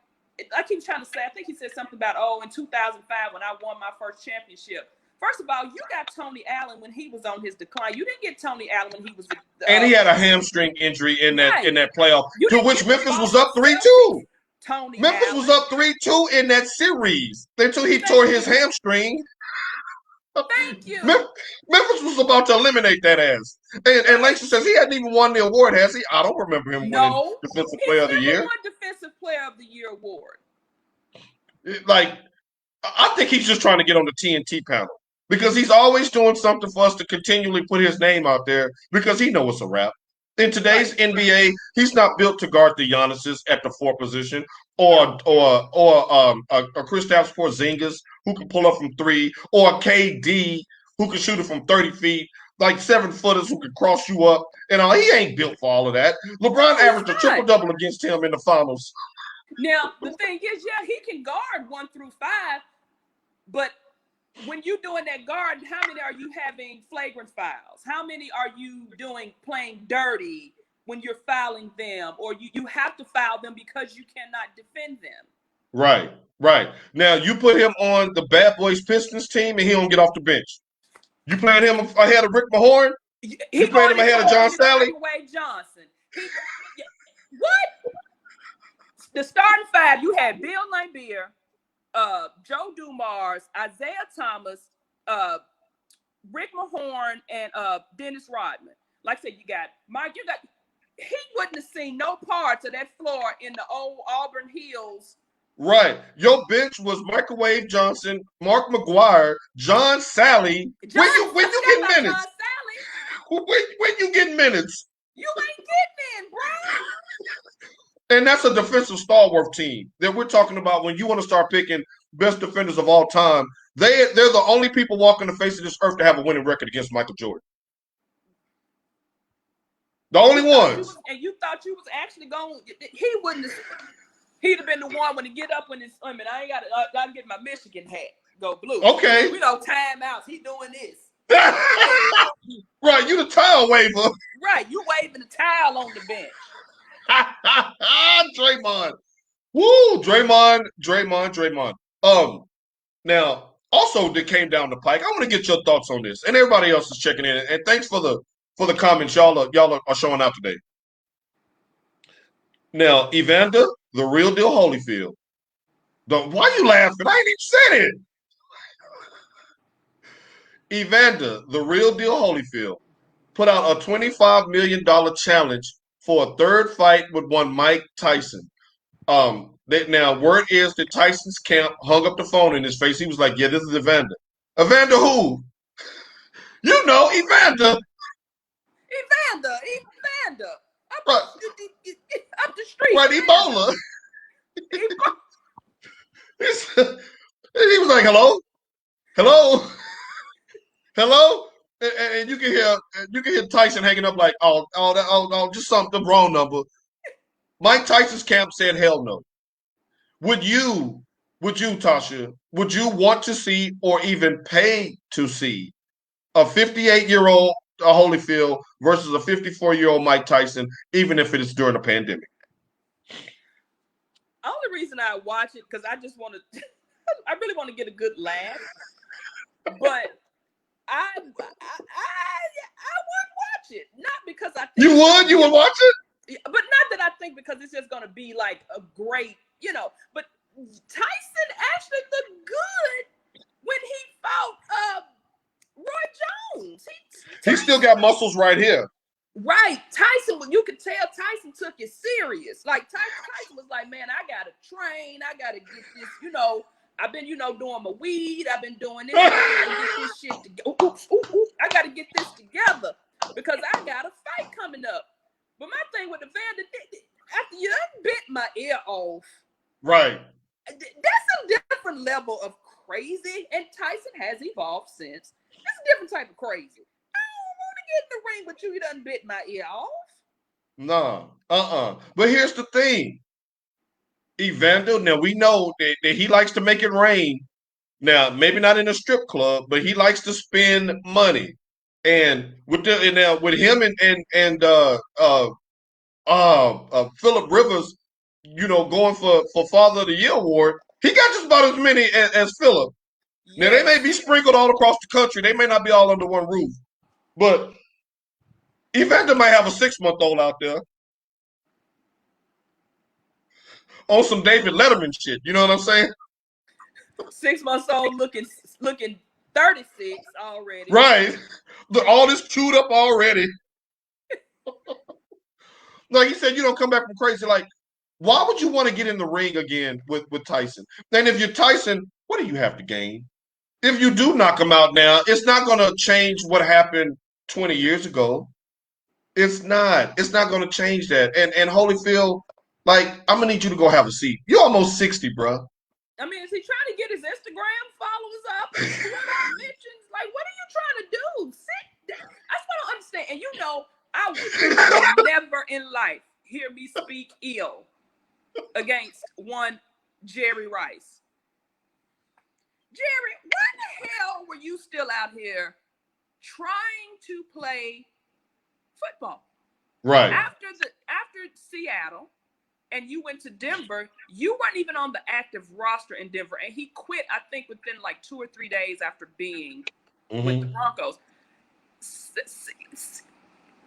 I keep trying to say, I think he said something about, in 2005 when I won my first championship. First of all, you got Tony Allen when he was on his decline. You didn't get Tony Allen when he was and he had a hamstring injury in that playoff, to which Memphis was up 3-2. Memphis was up 3-2 in that series until he tore his hamstring. Thank you. Memphis was about to eliminate that ass. And Langston says he hadn't even won the award, has he? I don't remember him winning Defensive Player of the Year. Won Defensive Player of the Year award. Like, I think he's just trying to get on the TNT panel. because he's always doing something for us to continually put his name out there because he knows it's a wrap. In today's Right. NBA, he's not built to guard the Giannis's at the 4 position No. or a Kristaps Porzingis who can pull up from 3 or a KD who can shoot it from 30 feet, like 7-footers who can cross you up. And he ain't built for all of that. LeBron No, he's averaged a not. triple-double against him in the finals. Now, the thing is, yeah, he can guard 1 through 5, but when you're doing that guard, how many are you having flagrant fouls? How many are you playing dirty when you're fouling them? Or you have to foul them because you cannot defend them. Right, right. Now, you put him on the Bad Boys Pistons team and he don't get off the bench. You playing him ahead of Rick Mahorn? He You playing going him ahead of John Sally? Microwave Johnson. What? The starting 5, you had Bill Laimbeer, Joe Dumars, Isaiah Thomas, Rick Mahorn, and Dennis Rodman. Like I said, he wouldn't have seen no parts of that floor in the old Auburn Hills. Right. Your bench was Microwave Johnson, Mark McGuire, John Sally. When you get minutes? When you get minutes? You ain't getting in, bro. And that's a defensive stalwart team that we're talking about when you want to start picking best defenders of all time. They're the only people walking the face of this earth to have a winning record against Michael Jordan. The only ones. And you thought you was actually going. He wouldn't have. He'd have been the one when he get up when it's. I mean, I gotta get my Michigan hat. Go blue. Okay. We know timeouts. He doing this. Right, you the towel waver. Right, you waving the towel on the bench. Draymond. Woo, Draymond. Now, also that came down the pike. I want to get your thoughts on this. And everybody else is checking in. And thanks for the comments y'all are showing out today. Now, Evander, the real deal Holyfield. Why you laughing? I ain't even said it. Evander, the real deal Holyfield, put out a $25 million challenge for a third fight with one Mike Tyson. Now, word is that Tyson's camp hung up the phone in his face. He was like, yeah, this is Evander. Evander who? You know, Evander. Evander. Right. Up the street. Right, Ebola. He was like, hello. And you can hear Tyson hanging up like, just something wrong number. Mike Tyson's camp said, hell no. Would you, Tasha, would you want to see or even pay to see a 58-year-old Holyfield versus a 54-year-old Mike Tyson, even if it is during a pandemic? Only reason I watch it because I just want to. I really want to get a good laugh, but I wouldn't watch it. Not because I think you would watch it, but not that I think because it's just going to be like a great, But Tyson actually looked good when he fought Roy Jones. He still got muscles right here. Right. Tyson, you could tell Tyson took it serious. Like Tyson was like, man, I got to train. I got to get this, I've been, doing my weed. I've been doing this. I got to get this shit together. I got to get this together because I got a fight coming up. But my thing with Evander, after you bit my ear off. Right. That's a different level of crazy. And Tyson has evolved since. It's a different type of crazy. Get in the ring, but you done bit my ear off. No, But here's the thing, Evander. Now we know that he likes to make it rain. Now maybe not in a strip club, but he likes to spend money. And with him and Phillip Rivers, going for Father of the Year award, he got just about as many as Phillip. Yes. Now they may be sprinkled all across the country. They may not be all under one roof. But Evander might have a 6-month-old out there on some David Letterman shit. You know what I'm saying? 6 months old looking 36 already. Right. All this chewed up already. Like he said, you don't come back from crazy. Like, why would you want to get in the ring again with Tyson? Then if you're Tyson, what do you have to gain? if you do knock him out now, it's not going to change what happened 20 years ago. It's not. It's not going to change that. And Holyfield, like, I'm gonna need you to go have a seat. You're almost 60, bro. I mean, is he trying to get his Instagram followers up and Twitter mentions? Like, what are you trying to do? Sit down. That's what I don't understand. And you know, I would never in life hear me speak ill against one Jerry Rice. Jerry, why the hell were you still out here trying to play football? Right. After Seattle, and you went to Denver, you weren't even on the active roster in Denver, and he quit, I think, within like 2 or 3 days after being with the Broncos.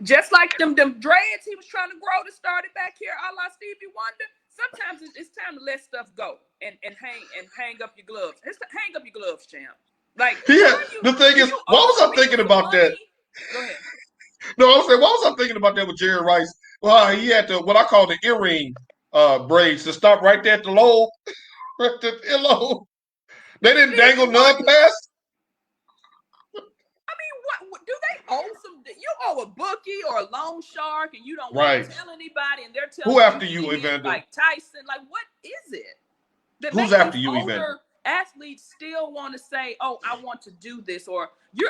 Just like them dreads he was trying to grow to start it back here, a la Stevie Wonder. Sometimes it's time to let stuff go and hang up your gloves. Hang up your gloves, champ. Like, yeah. The thing is, why was I thinking about that? Go ahead. No, I was saying, why was I thinking about that with Jerry Rice? Well, he had what I call the earring braids to stop right there at the lobe, right at the earlobe. They didn't dangle none past. I mean, what do they owe some? You owe a bookie or a loan shark, and you don't right. want to tell anybody, and they're telling who after you, Evander? Like Tyson. Like, what is it? That Who's after you, older Evander? Athletes still want to say, "Oh, I want to do this," or you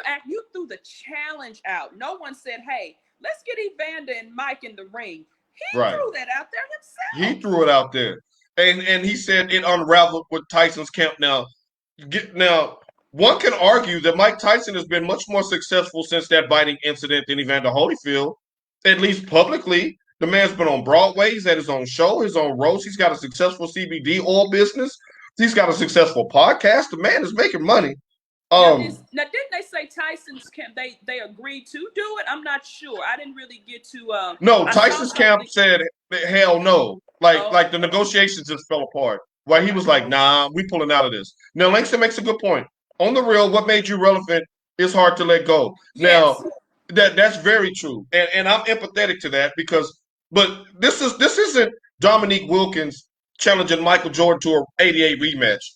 threw the challenge out. No one said, "Hey, let's get Evander and Mike in the ring." He threw that out there himself. He threw it out there, and he said it unraveled with Tyson's camp. Now, one can argue that Mike Tyson has been much more successful since that biting incident than Evander Holyfield, at least publicly. The man's been on Broadway. He's had his own show, his own roast. He's got a successful CBD oil business. He's got a successful podcast. The man is making money. Now, didn't they say Tyson's camp? They agreed to do it. I'm not sure. I didn't really get to. No, Tyson's camp said hell no. Like the negotiations just fell apart. Why he was like, nah, we pulling out of this. Now Langston makes a good point. On the real, what made you relevant is hard to let go. Yes. Now that's very true, and I'm empathetic to that but this isn't Dominique Wilkins challenging Michael Jordan to an 88 rematch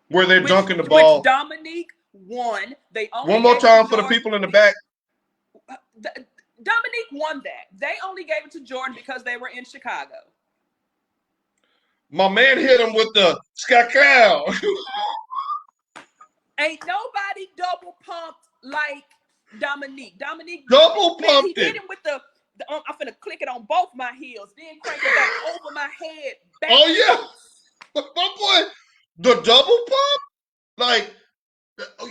where they're dunking the ball. Which Dominique won. They only one more time for the people in the back. Dominique won that. They only gave it to Jordan because they were in Chicago. My man hit him with the skakal. Ain't nobody double pumped like Dominique. Dominique double pumped it. He hit him with the I'm finna click it on both my heels, then crank it back over my head. Oh yeah, my boy, the double pump, like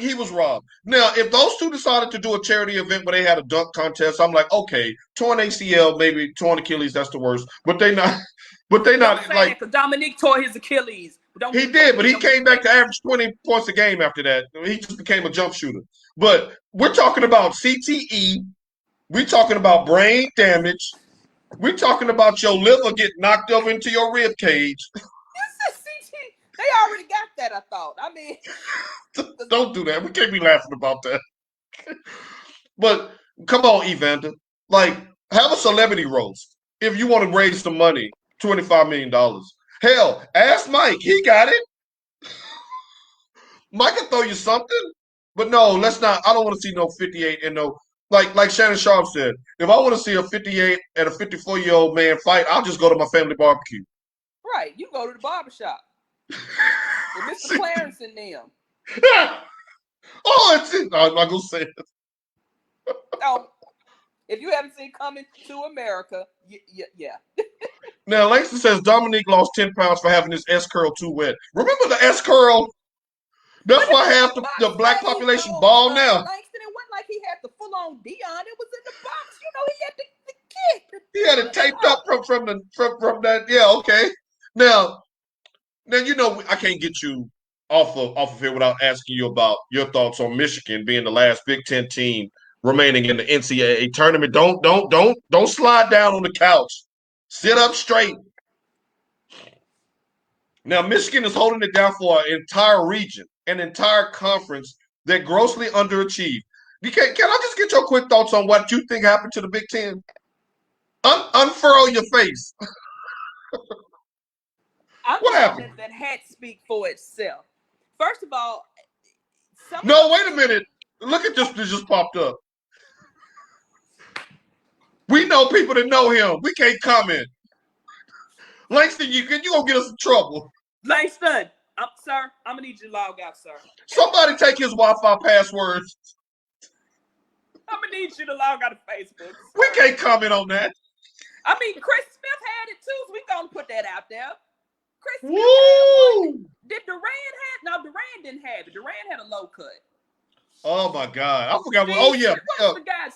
he was robbed. Now, if those two decided to do a charity event where they had a dunk contest, I'm like, okay, torn ACL, maybe torn Achilles, that's the worst. But they not. But they not like Dominique tore his Achilles. He did, but he came back to average 20 points a game after that. He just became a jump shooter. But we're talking about CTE. We're talking about brain damage. We're talking about your liver getting knocked over into your rib cage. They already got that, I thought. I mean, don't do that. We can't be laughing about that. But come on, Evander. Like, have a celebrity roast if you want to raise some money, $25 million. Hell, ask Mike. He got it. Mike can throw you something. But no, let's not. I don't want to see no 58 and no, like Shannon Sharp said, if I want to see a 58 and a 54-year-old man fight, I'll just go to my family barbecue. Right. You go to the barbershop. With Mr. Clarence in them. Oh, it's it. I'm not going to say it. Oh, if you haven't seen Coming to America, yeah. Now, Langston says Dominique lost 10 pounds for having his S-curl too wet. Remember the S-curl? That's why half the black population bald now. Langston, it wasn't like he had the full-on Deion. It was in the box. You know, he had the kick. He had it taped up from that. Yeah, okay. Now, you know, I can't get you off of here without asking you about your thoughts on Michigan being the last Big Ten team remaining in the NCAA tournament. Don't slide down on the couch. Sit up straight. Now, Michigan is holding it down for an entire region, an entire conference that grossly underachieved. Can I just get your quick thoughts on what you think happened to the Big Ten? Unfurl your face. What happened? That hat speak for itself. First of all, No, wait a minute. Look at this that just popped up. We know people that know him. We can't comment. Langston, you gonna get us in trouble. Langston, sir, I'm gonna need you to log out, sir. Somebody take his Wi-Fi passwords. I'm gonna need you to log out of Facebook. Sir. We can't comment on that. I mean, Chris Smith had it too, so we gonna put that out there. Chris Smith Woo! had one. Did Durant have? No, Durant didn't have it. Durant had a low cut. Oh my God, I forgot what. Steve, Oh yeah, what was the guy?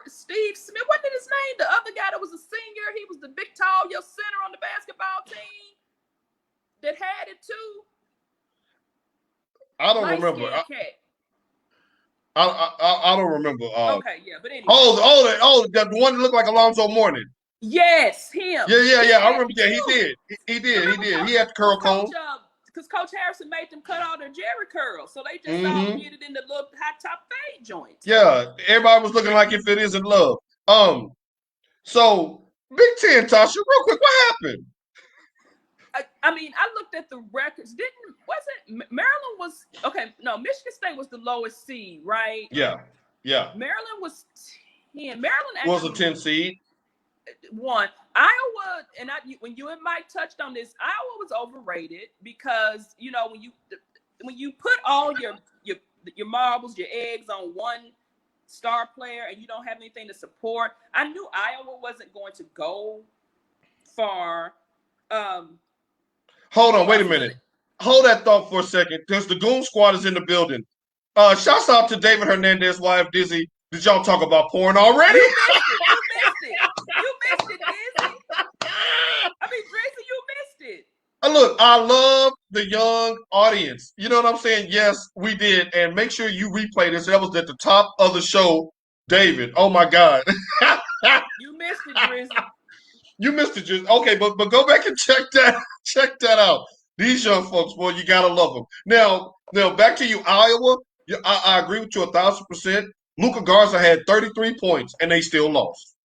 Steve Smith. What did his name? The other guy that was a senior. He was the big, tall, your center on the basketball team that had it too. I don't remember. I don't remember. Okay, yeah, but anyway. The one that looked like Alonzo Mourning. Yes, him. Yeah. I remember. Yeah, he did. He did. He had the curl comb. Because Coach Harrison made them cut all their Jerry curls, so they just all get it in the little high top fade joints. Yeah, everybody was looking like if it isn't love. So Big Ten, Tasha, real quick, what happened? I mean, I looked at the records. Maryland was okay? No, Michigan State was the lowest seed, right? Yeah. Maryland was 10. Maryland was a 10 seed. One. Iowa, and when you and Mike touched on this, Iowa was overrated because when you put all your marbles, your eggs on one star player and you don't have anything to support, I knew Iowa wasn't going to go far. Hold on, wait a minute. Hold that thought for a second, because the Goon Squad is in the building. Shouts out to David Hernandez's wife, Dizzy. Did y'all talk about porn already? You missed it, Dizzy. I mean, Drizzy, you missed it. Look, I love the young audience. You know what I'm saying? Yes, we did. And make sure you replay this. That was at the top of the show, David. Oh, my God. You missed it, Drizzy. You missed it, Drizzy. Okay, but go back and check that out. These young folks, boy, you got to love them. Now, back to you, Iowa. I agree with you 1,000%. Luka Garza had 33 points, and they still lost.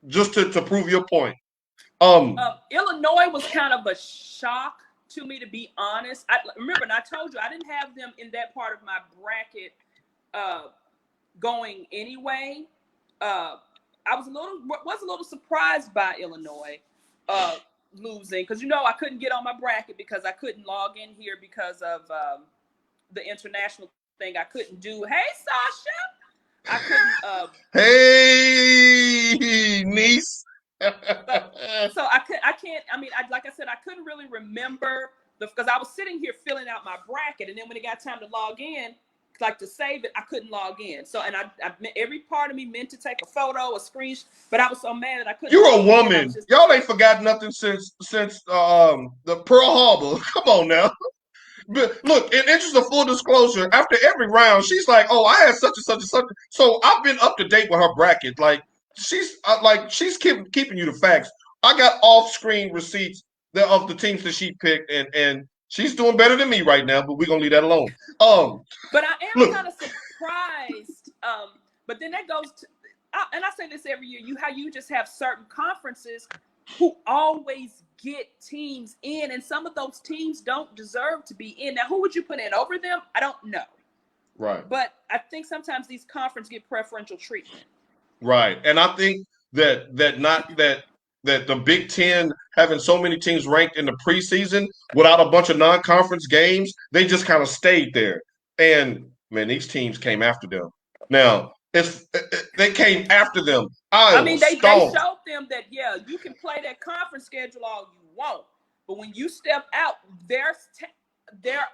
Just to prove your point. Illinois was kind of a shock to me, to be honest. Remember, and I told you I didn't have them in that part of my bracket going anyway. I was a little surprised by Illinois losing, because I couldn't get on my bracket because I couldn't log in here because of the international thing. I couldn't do. Hey, Sasha. I couldn't. Hey, niece. So I can't. I mean, like I said, I couldn't really remember because I was sitting here filling out my bracket, and then when it got time to log in, like to save it, I couldn't log in. So, and I every part of me meant to take a photo, a screenshot, but I was so mad that I couldn't. You're a woman. Y'all ain't forgot nothing since the Pearl Harbor. Come on now. But look, in interest of full disclosure, after every round, she's like, "Oh, I had such and such and such." So I've been up to date with her bracket. Like she's keeping you the facts. I got off-screen receipts of the teams that she picked, and she's doing better than me right now. But we're gonna leave that alone. But I am kind of surprised. But then that goes to, and I say this every year. How you just have certain conferences who always get teams in, and some of those teams don't deserve to be in. Now, who would you put in over them? I don't know. Right. But I think sometimes these conferences get preferential treatment. Right. And I think that the Big Ten having so many teams ranked in the preseason without a bunch of non-conference games, they just kind of stayed there. And man, these teams came after them. Now, they came after them. They showed them that, you can play that conference schedule all you want, but when you step out, there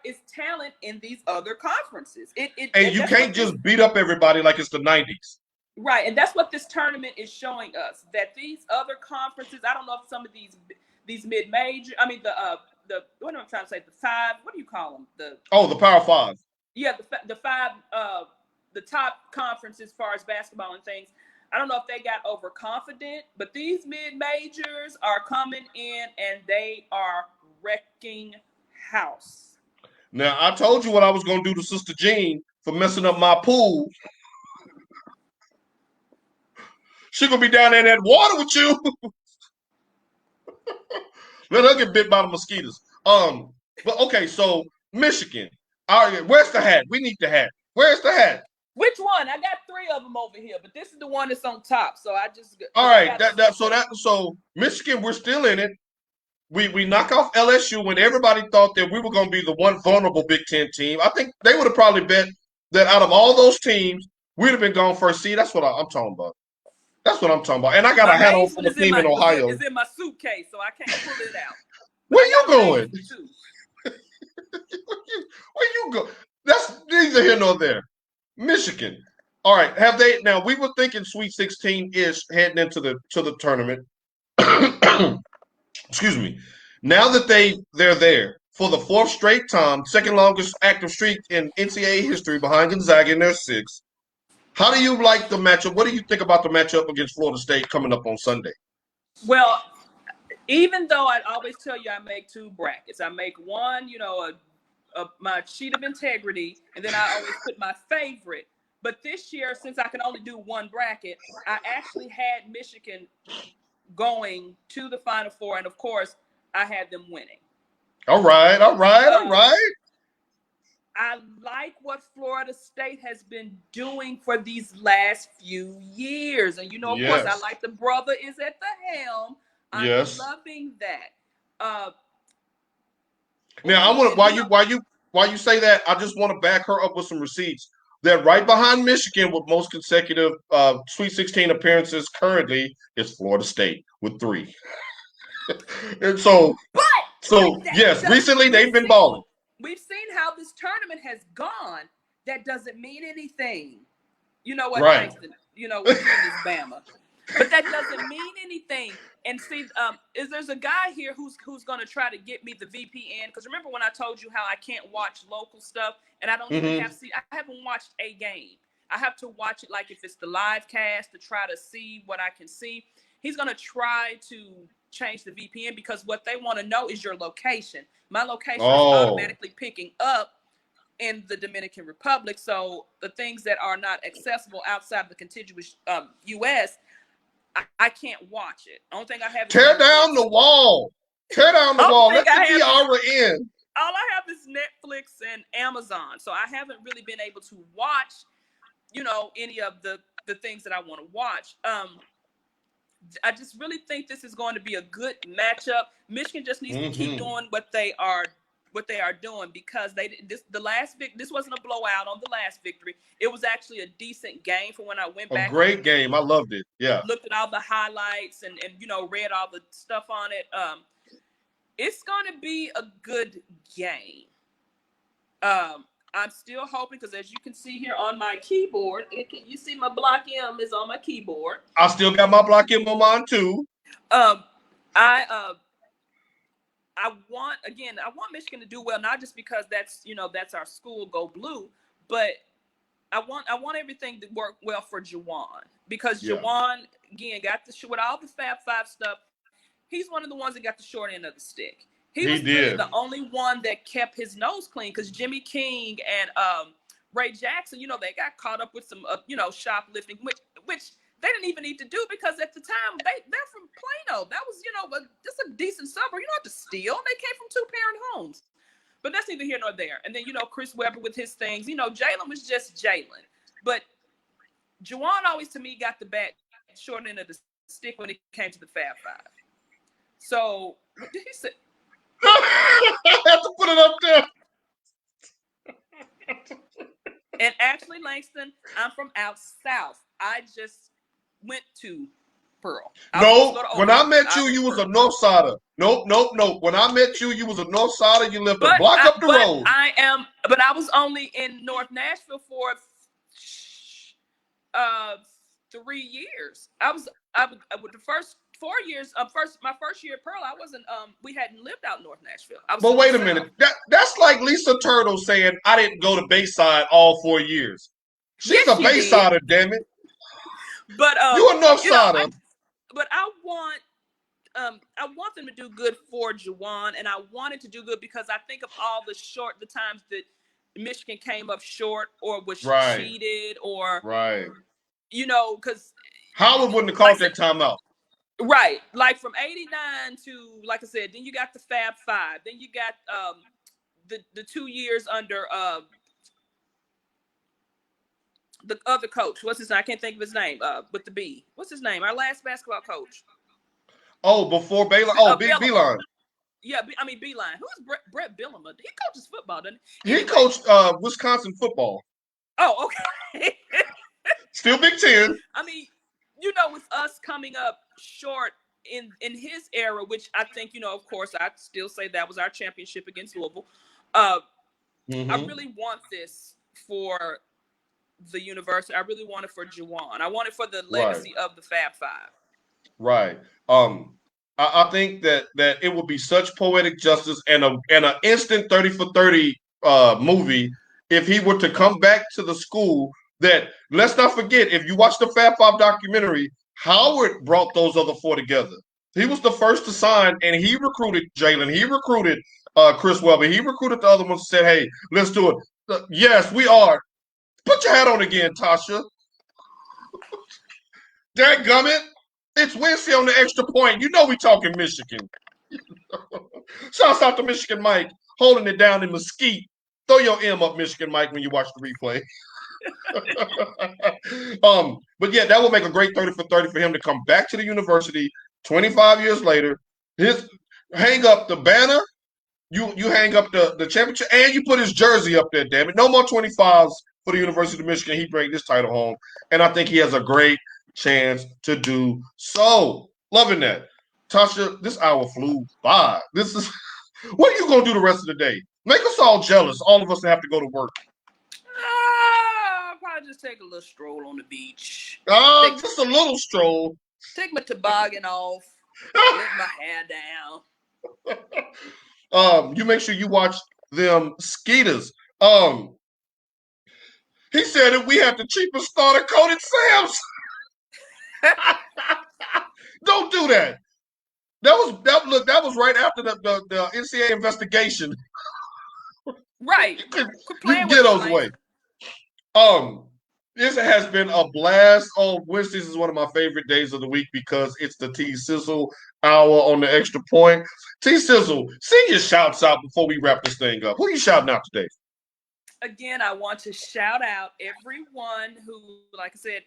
is talent in these other conferences. And you can't just beat up everybody like it's the 90s. Right, and that's what this tournament is showing us, that these other conferences, I don't know if some of these mid-major, I mean, what am I trying to say, the five, what do you call them? The Power Five. Yeah, the five, the top conferences as far as basketball and things. I don't know if they got overconfident, but these mid-majors are coming in and they are wrecking house. Now, I told you what I was going to do to Sister Jean for messing up my pool. She going to be down there in that water with you. Let her get bit by the mosquitoes. But okay, so Michigan. All right, where's the hat? We need the hat. Where's the hat? Which one? I got 3 of them over here, but this is the one that's on top. So I just All right, so Michigan, we're still in it. We knock off LSU when everybody thought that we were going to be the one vulnerable Big Ten team. I think they would have probably bet that out of all those teams, we'd have been gone first. See, that's what I'm talking about. That's what I'm talking about. And I got a hat on from a team in Ohio. It's in my suitcase, so I can't pull it out. Where you going? Where you go? That's neither here nor there. Michigan. All right. Have they now? We were thinking Sweet 16-ish heading into the tournament. Excuse me. Now that they're there for the 4th straight time, second longest active streak in NCAA history behind Gonzaga in their 6th. How do you like the matchup? What do you think about the matchup against Florida State coming up on Sunday? Well, even though I always tell you I make 2 brackets, I make one, my sheet of integrity, and then I always put my favorite. But this year, since I can only do 1 bracket, I actually had Michigan going to the Final Four, and of course, I had them winning. All right. I like what Florida State has been doing for these last few years. And, of course, I like the brother is at the helm. I'm loving that. Now, I want to, while you say that, I just want to back her up with some receipts. That right behind Michigan with most consecutive Sweet 16 appearances currently is Florida State with 3. And recently they've been balling. We've seen how this tournament has gone. That doesn't mean anything. You know what? Right. We're in this Bama. But that doesn't mean anything. And see, there's a guy here who's going to try to get me the VPN. Because remember when I told you how I can't watch local stuff, and I don't even I haven't watched a game. I have to watch it like if it's the live cast to try to see what I can see. He's going to try to change the VPN because what they want to know is your location. My location is automatically picking up in the Dominican Republic. So the things that are not accessible outside the contiguous U.S., I can't watch it. Only thing I have is Tear down the wall. Tear down the wall. Let the Tiara in. All I have is Netflix and Amazon. So I haven't really been able to watch, any of the things that I want to watch. I just really think this is going to be a good matchup. Michigan just needs to keep doing what they are doing because this wasn't a blowout on the last victory. It was actually a decent game for when I went back. A great game. I loved it. Yeah. Looked at all the highlights and read all the stuff on it. It's going to be a good game. I'm still hoping because as you can see here on my keyboard, you see my block M is on my keyboard. I still got my block M on mine too. I want Michigan to do well, not just because that's our school, go blue, but I want everything to work well for Juwan because Juwan again got with all the Fab Five stuff. He's one of the ones that got the short end of the stick. He was really the only one that kept his nose clean because Jimmy King and Ray Jackson, they got caught up with some shoplifting, which they didn't even need to do because at the time they're from Plano. That was just a decent suburb. You don't have to steal. They came from 2-parent homes. But that's neither here nor there. And then, Chris Webber with his things. Jalen was just Jalen. But Juwan always, to me, got the short end of the stick when it came to the Fab Five. So, what did he say? I have to put it up there. And actually, Langston, I'm from out south. I just went to Pearl. When I met you, you was a North Sider. Nope. When I met you, you was a North Sider. You lived a block up the road. But I was only in North Nashville for 3 years. I with the first 4 years. My first year at Pearl, I wasn't. We hadn't lived out in North Nashville. But wait a minute. That's like Lisa Turtle saying I didn't go to Bayside all 4 years. She's a Baysider, damn it. But you a North Sider. But I want them to do good for Juwan, and I wanted to do good because I think of all the times that Michigan came up short or was cheated or because Howard wouldn't have called that timeout. Right, like from '89 to, like I said, then you got the Fab Five, then you got the 2 years under the other coach. What's his name? I can't think of his name. With the B. What's his name? Our last basketball coach. Oh, before Baylor. Oh, Big Bielema. Beeline. Yeah, Beeline. Who's Brett Bielema? He coaches football, doesn't he? He coached Wisconsin football. Oh, okay. Still Big Ten. I mean, with us coming up short in his era, which I think, of course, I still say that was our championship against Louisville. I really want this for the university. I really want it for Juwan. I want it for the legacy of the Fab Five. Right. I think that it would be such poetic justice and an instant 30 for 30 movie if he were to come back to the school. That, let's not forget, if you watch the Fab Five documentary, Howard brought those other four together. He was the first to sign, and he recruited Jalen. He recruited Chris Webber. He recruited the other ones and said, hey, let's do it. Yes, we are. Put your hat on again, Tasha. Dadgummit. It's Wednesday on the extra point. You know we talking Michigan. Shouts out to Michigan Mike, holding it down in Mesquite. Throw your M up, Michigan Mike, when you watch the replay. But yeah, that will make a great 30 for 30 for him to come back to the university 25 years later. Hang up the banner, you hang up the championship, and you put his jersey up there, damn it. No more 25s for the University of Michigan. He bring this title home, and I think he has a great chance to do so. Loving that. Tasha, this hour flew by. What are you going to do the rest of the day? Make us all jealous, all of us that have to go to work. I'll probably just take a little stroll on the beach. Just a little stroll. Take my toboggan off. Let my hair down. You make sure you watch them Skeeters. He said that we have the cheapest starter coat at Sam's. Don't do that. That was right after the NCAA investigation. Right. You can get those away. This has been a blast. Oh, Wednesdays is one of my favorite days of the week because it's the T Sizzle hour on the extra point. T Sizzle, sing your shouts out before we wrap this thing up. Who are you shouting out today? Again, I want to shout out everyone who, like I said,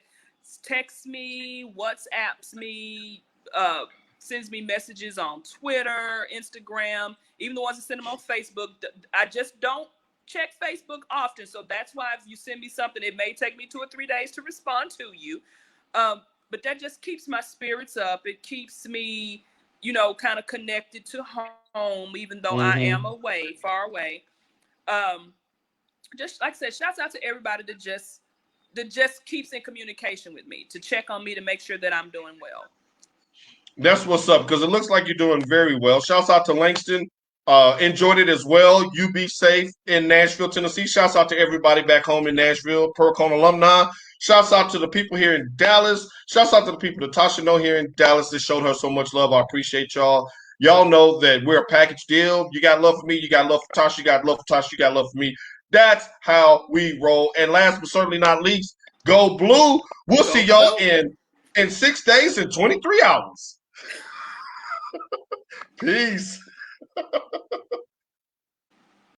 texts me, WhatsApps me, sends me messages on Twitter, Instagram, even the ones that send them on Facebook. I just don't check Facebook often, so that's why if you send me something, it may take me 2 or 3 days to respond to you. But that just keeps my spirits up. It keeps me, kind of connected to home, even though I am away, far away. Just like I said, shouts out to everybody that just keeps in communication with me, to check on me, to make sure that I'm doing well. That's what's up, because it looks like you're doing very well. Shouts out to Langston. Enjoyed it as well. You be safe in Nashville, Tennessee. Shouts out to everybody back home in Nashville, Pearl-Cohn alumni. Shouts out to the people here in Dallas. Shouts out to the people that Tasha know here in Dallas that showed her so much love. I appreciate y'all. Y'all know that we're a package deal. You got love for me. You got love for Tasha. You got love for Tasha. You got love for me. That's how we roll. And last but certainly not least, go blue. We'll see y'all in 6 days and 23 hours. Peace.